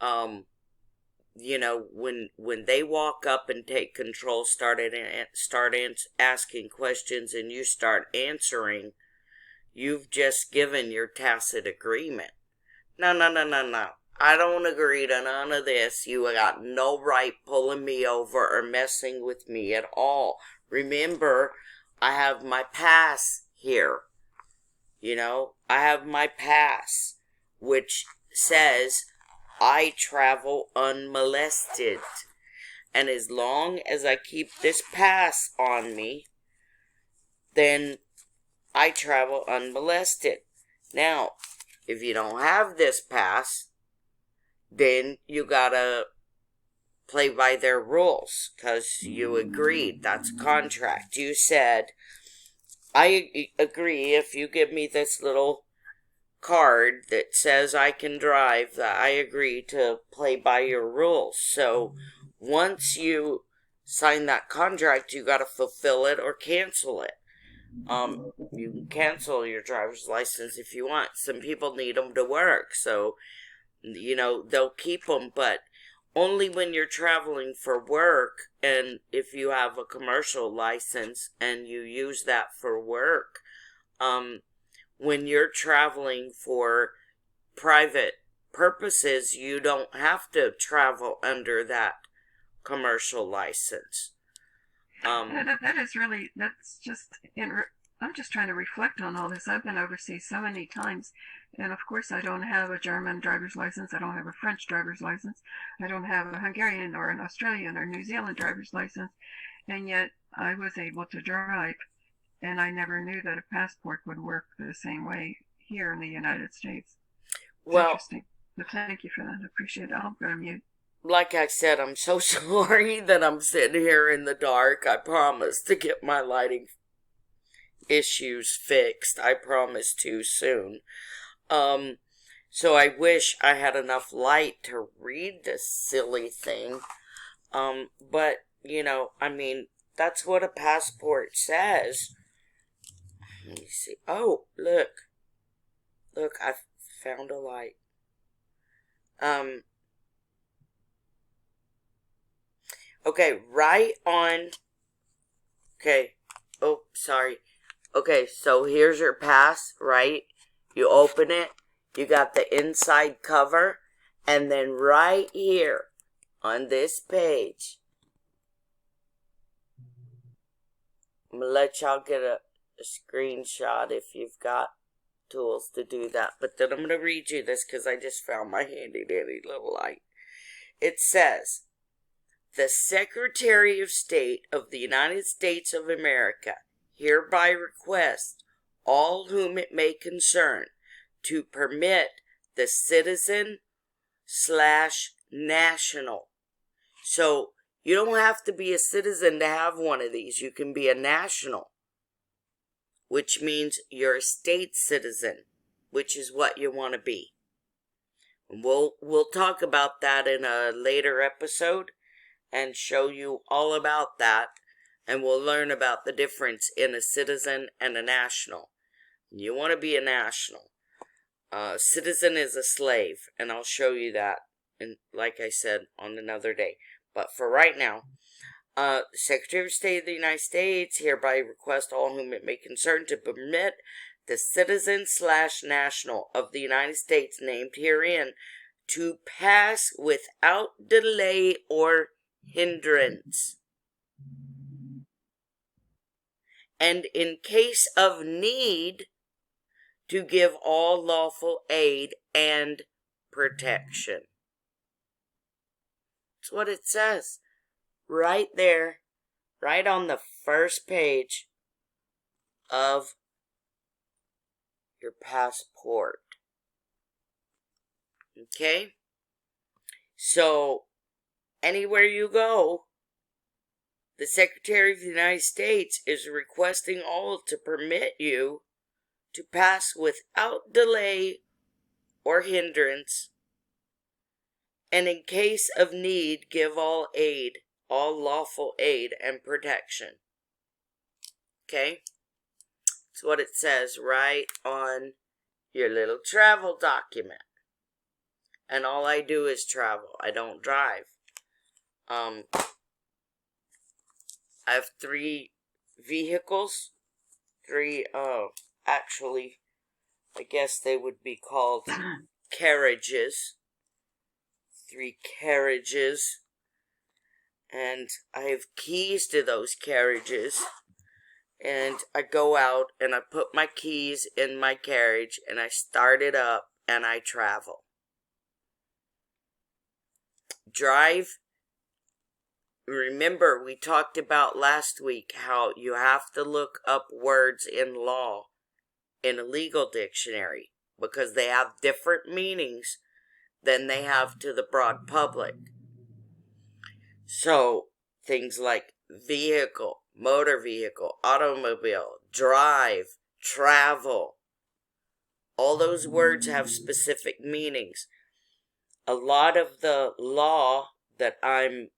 you know, when they walk up and take control, start asking questions, and you start answering, you've just given your tacit agreement. No, no, no, no, no. I don't agree to none of this. You got no right pulling me over or messing with me at all. Remember, I have my pass here. You know, I have my pass, which says I travel unmolested. And as long as I keep this pass on me, then I travel unmolested. Now, if you don't have this pass, then you gotta play by their rules, because you agreed. That's a contract. You said, I agree if you give me this little card that says I can drive, that I agree to play by your rules. So once you sign that contract, you gotta fulfill it or cancel it. You can cancel your driver's license if you want. Some people need them to work, so you know, they'll keep them, but only when you're traveling for work, and if you have a commercial license and you use that for work. When you're traveling for private purposes, you don't have to travel under that commercial license. That is really, that's just, I'm just trying to reflect on all this. I've been overseas so many times, and of course I don't have a German driver's license, I don't have a French driver's license, I don't have a Hungarian or an Australian or New Zealand driver's license, and yet I was able to drive, and I never knew that a passport would work the same way here in the United States. It's Well, interesting. But thank you for that. I appreciate it. I'm going to mute. like I said, I'm so sorry that I'm sitting here in the dark. I promise to get my lighting issues fixed. I promise to soon. So I wish I had enough light to read this silly thing. But, you know, I mean, that's what a passport says. Let me see. Oh, look. Look, I found a light. Okay, right on. Okay. Oh, sorry. Okay, so here's your pass, right? You open it. You got the inside cover. And then right here on this page, I'm going to let y'all get a screenshot if you've got tools to do that. But then I'm going to read you this because I just found my handy dandy little light. It says, the Secretary of State of the United States of America hereby requests all whom it may concern to permit the citizen/national. So you don't have to be a citizen to have one of these. You can be a national, which means you're a state citizen, which is what you want to be. We'll talk about that in a later episode and show you all about that, and we'll learn about the difference in a citizen and a national. You want to be a national. Citizen is a slave, and I'll show you that, and like I said, on another day. But for right now, Secretary of State of the United States hereby requests all whom it may concern to permit the citizen/national of the United States named herein to pass without delay or hindrance, and in case of need, to give all lawful aid and protection. That's what it says. Right there. Right on the first page of your passport. Okay? So, anywhere you go, the Secretary of the United States is requesting all to permit you to pass without delay or hindrance, and in case of need, give all aid, all lawful aid and protection. Okay? That's what it says right on your little travel document. And all I do is travel. I don't drive. I have 3 vehicles. 3, actually, I guess they would be called carriages. 3 carriages. And I have keys to those carriages. And I go out and I put my keys in my carriage and I start it up and I travel. Drive. Remember, we talked about last week how you have to look up words in law in a legal dictionary because they have different meanings than they have to the broad public. So, things like vehicle, motor vehicle, automobile, drive, travel, all those words have specific meanings. A lot of the law that I'm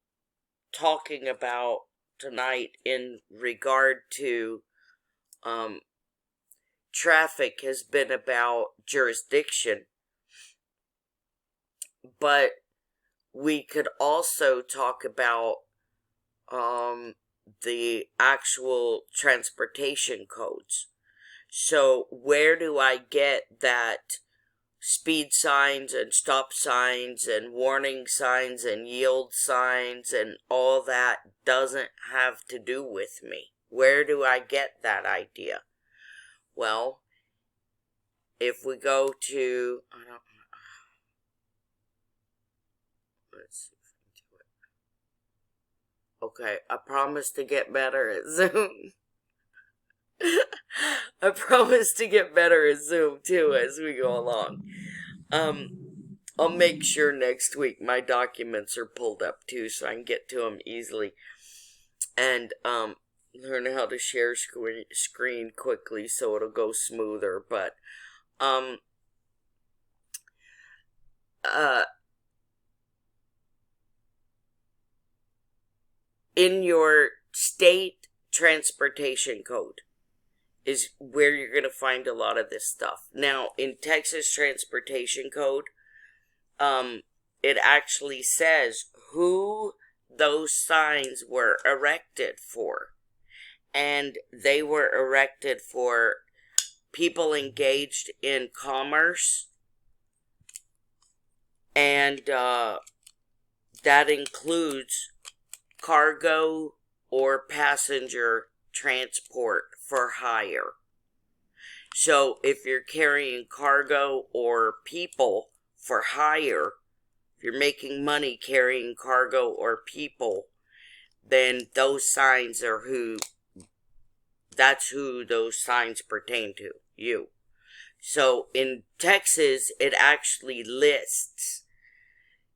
talking about tonight in regard to traffic has been about jurisdiction, but we could also talk about the actual transportation codes. So where do I get that speed signs and stop signs and warning signs and yield signs and all that doesn't have to do with me? Where do I get that idea? Well, if we go to, let's see if I can do it. Okay, I promise to get better at Zoom. I promise to get better at Zoom too as we go along. I'll make sure next week my documents are pulled up too so I can get to them easily. And learn how to share screen quickly so it'll go smoother. But in your state transportation code is where you're going to find a lot of this stuff. Now, in Texas Transportation Code, it actually says who those signs were erected for. And they were erected for people engaged in commerce. And that includes cargo or passenger transport for hire. So if you're carrying cargo or people for hire, if you're making money carrying cargo or people, then those signs are that's who those signs pertain to, you. So in Texas, it actually lists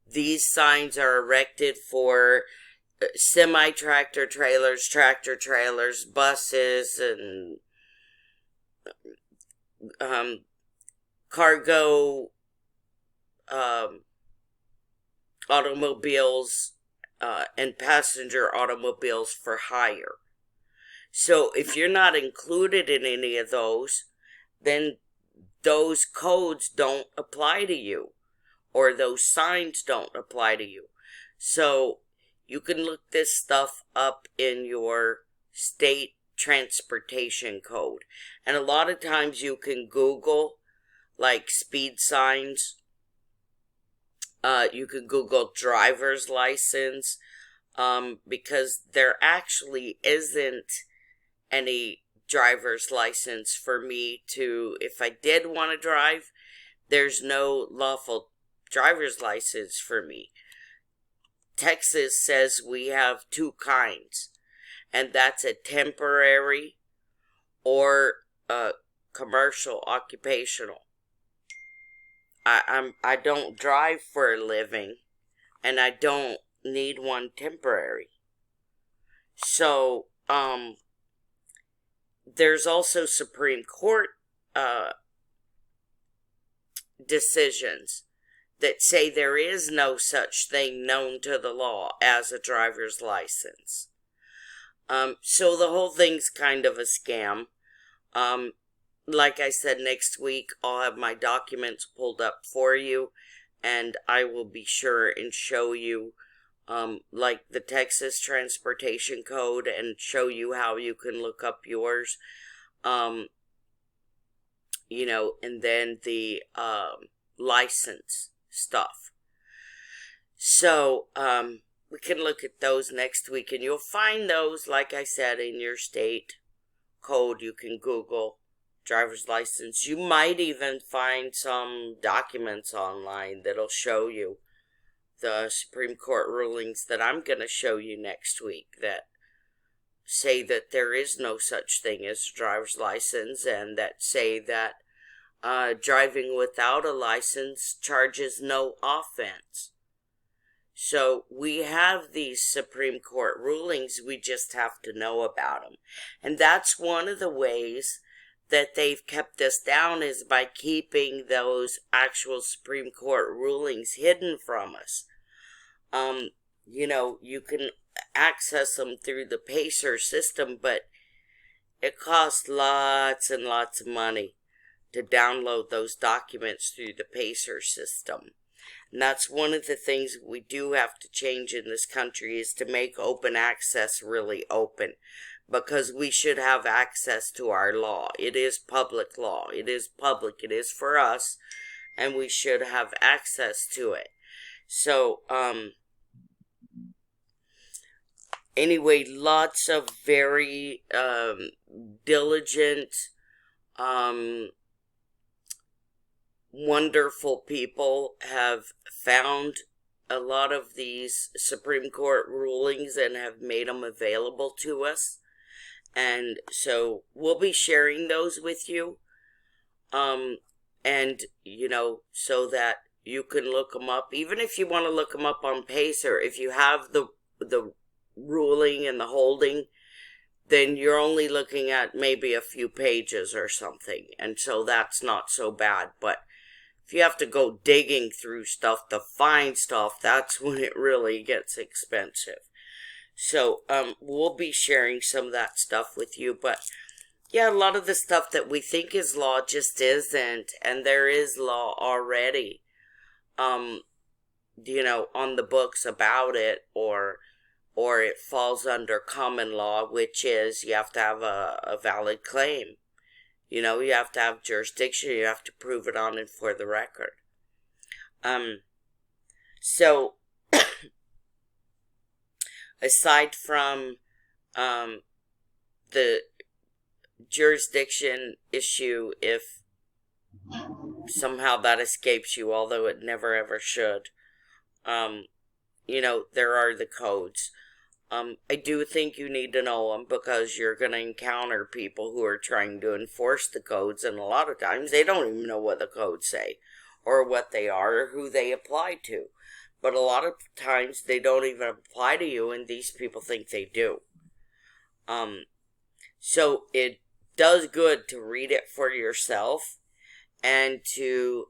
these signs are erected for semi-tractor trailers, tractor trailers, buses, and cargo automobiles and passenger automobiles for hire. So if you're not included in any of those, then those codes don't apply to you, or those signs don't apply to you. So you can look this stuff up in your state transportation code. And a lot of times you can Google like speed signs. You can Google driver's license, because there actually isn't any driver's license for me to, if I did want to drive, there's no lawful driver's license for me. Texas says we have 2 kinds, and that's a temporary or a commercial occupational. I don't drive for a living, and I don't need one temporary. So, there's also Supreme Court decisions that say there is no such thing known to the law as a driver's license. So the whole thing's kind of a scam. Like I said, next week I'll have my documents pulled up for you, and I will be sure and show you, like the Texas Transportation Code, and show you how you can look up yours. You know, and then the license stuff. So, we can look at those next week, and you'll find those, like I said, in your state code. You can Google driver's license. You might even find some documents online that'll show you the Supreme Court rulings that I'm going to show you next week that say that there is no such thing as a driver's license, and that say that driving without a license charges no offense. So we have these Supreme Court rulings, we just have to know about them. And that's one of the ways that they've kept us down, is by keeping those actual Supreme Court rulings hidden from us. You know, you can access them through the PACER system, but it costs lots and lots of money to download those documents through the PACER system. And that's one of the things we do have to change in this country, is to make open access really open. Because we should have access to our law. It is public law. It is public. It is for us. And we should have access to it. So, anyway, lots of very diligent, wonderful people have found a lot of these Supreme Court rulings and have made them available to us. And so we'll be sharing those with you. And, you know, so that you can look them up. Even if you want to look them up on PACER, if you have the ruling and the holding, then you're only looking at maybe a few pages or something. And so that's not so bad. But if you have to go digging through stuff to find stuff, that's when it really gets expensive. So, we'll be sharing some of that stuff with you, but yeah, a lot of the stuff that we think is law just isn't, and there is law already, you know, on the books about it, or it falls under common law, which is you have to have a valid claim. You know, you have to have jurisdiction, you have to prove it on and for the record. So, aside from the jurisdiction issue, if somehow that escapes you, although it never ever should, you know, there are the codes. I do think you need to know them, because you're going to encounter people who are trying to enforce the codes, and a lot of times they don't even know what the codes say, or what they are, or who they apply to. But a lot of times they don't even apply to you, and these people think they do. So it does good to read it for yourself, and to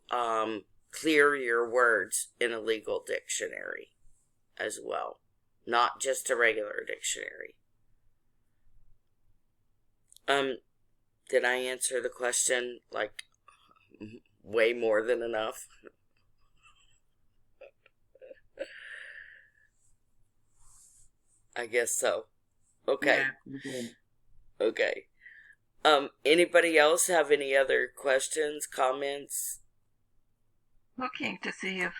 clear your words in a legal dictionary as well. Not just a regular dictionary. Did I answer the question, like, way more than enough? I guess so. Okay. Yeah. Okay. Anybody else have any other questions, comments? Looking to see if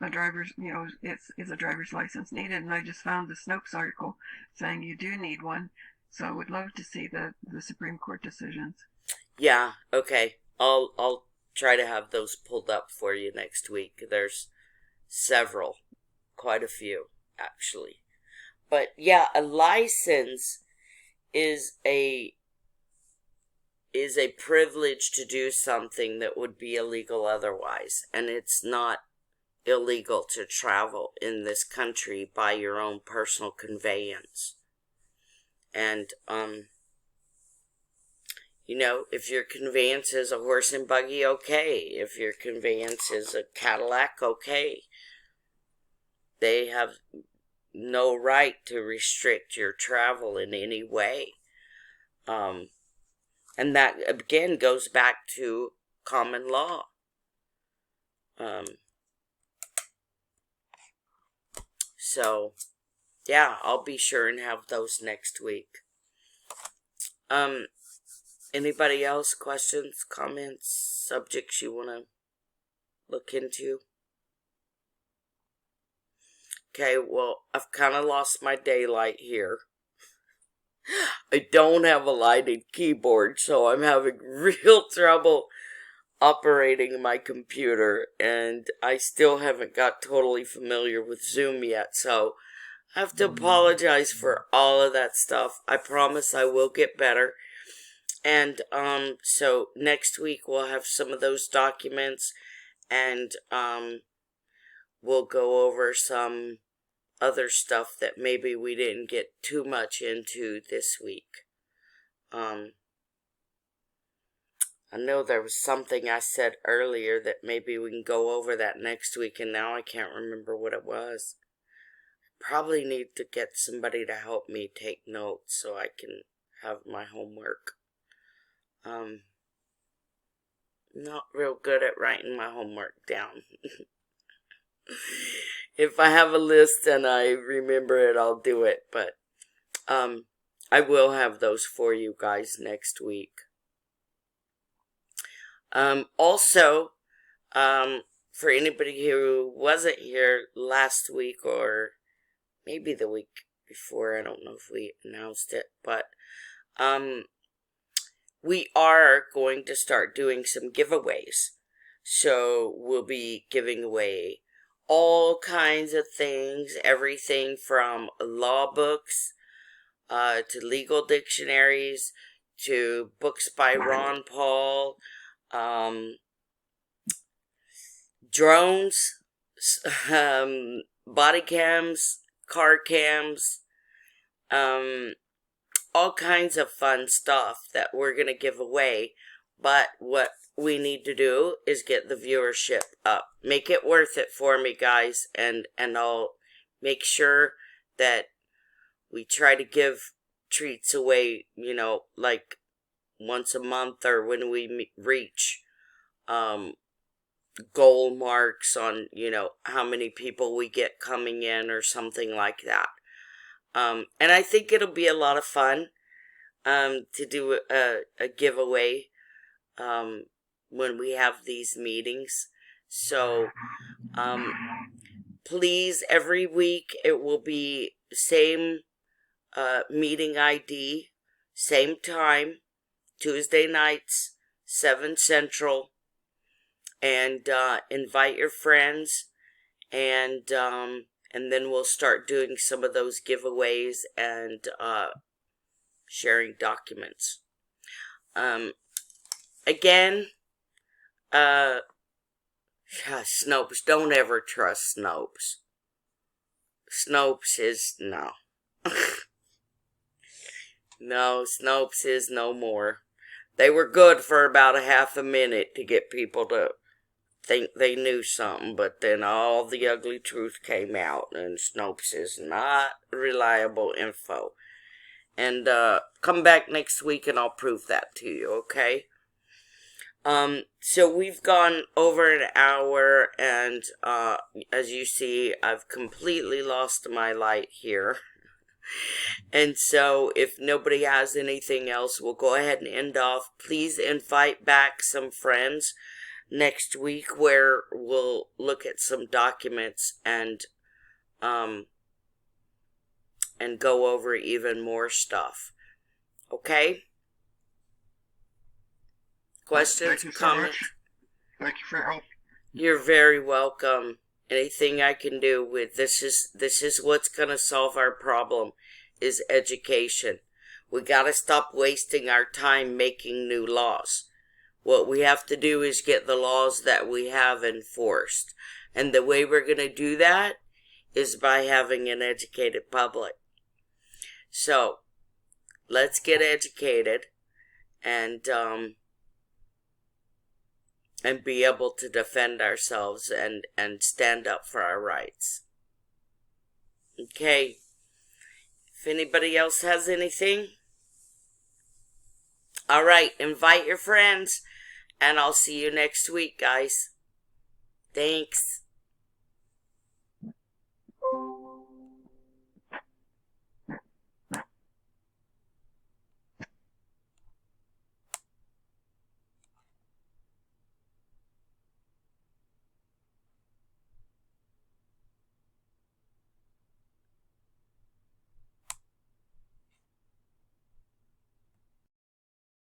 a driver's, you know, is a driver's license needed, and I just found the Snopes article saying you do need one. So I would love to see the Supreme Court decisions. Yeah, okay. I'll try to have those pulled up for you next week. There's several, quite a few, actually. But yeah, a license is is a privilege to do something that would be illegal otherwise. And it's not illegal to travel in this country by your own personal conveyance. And, you know, if your conveyance is a horse and buggy, okay. If your conveyance is a Cadillac, okay. They have no right to restrict your travel in any way. And that, again, goes back to common law. So, yeah, I'll be sure and have those next week. Anybody else? Questions, comments, subjects you want to look into? Okay, well, I've kind of lost my daylight here. I don't have a lighted keyboard, so I'm having real trouble operating my computer, and I still haven't got totally familiar with Zoom yet, so I have to apologize for all of that stuff. I promise I will get better. And so next week we'll have some of those documents, and we'll go over some other stuff that maybe we didn't get too much into this week. I know there was something I said earlier that maybe we can go over that next week, and now I can't remember what it was. Probably need to get somebody to help me take notes so I can have my homework. Not real good at writing my homework down. If I have a list and I remember it, I'll do it, but I will have those for you guys next week. Also, for anybody who wasn't here last week or maybe the week before, I don't know if we announced it, but we are going to start doing some giveaways. So we'll be giving away all kinds of things, everything from law books to legal dictionaries to books by Ron Paul, drones, body cams, car cams, all kinds of fun stuff that we're going to give away. But what we need to do is get the viewership up. Make it worth it for me, guys, and I'll make sure that we try to give treats away, you know, like once a month or when we reach goal marks on, you know, how many people we get coming in or something like that. And I think it'll be a lot of fun to do a giveaway when we have these meetings. So please, every week it will be same meeting ID, same time, Tuesday nights, 7 Central, and invite your friends, and then we'll start doing some of those giveaways and sharing documents. Again, Snopes, don't ever trust Snopes. Snopes is, no. No, Snopes is no more. They were good for about a half a minute to get people to think they knew something, but then all the ugly truth came out, and Snopes is not reliable info. And come back next week and I'll prove that to you, okay? So we've gone over an hour, and as you see, I've completely lost my light here. And so if nobody has anything else, we'll go ahead and end off. Please invite back some friends next week where we'll look at some documents and go over even more stuff. Okay? Questions, Thank you so comments? much. Thank you for your help. You're very welcome. Anything I can do with this is what's going to solve our problem is education. We gotta stop wasting our time making new laws. What we have to do is get the laws that we have enforced. And the way we're gonna do that is by having an educated public. So, let's get educated and be able to defend ourselves and stand up for our rights. Okay. If anybody else has anything, all right, invite your friends, and I'll see you next week, guys. Thanks.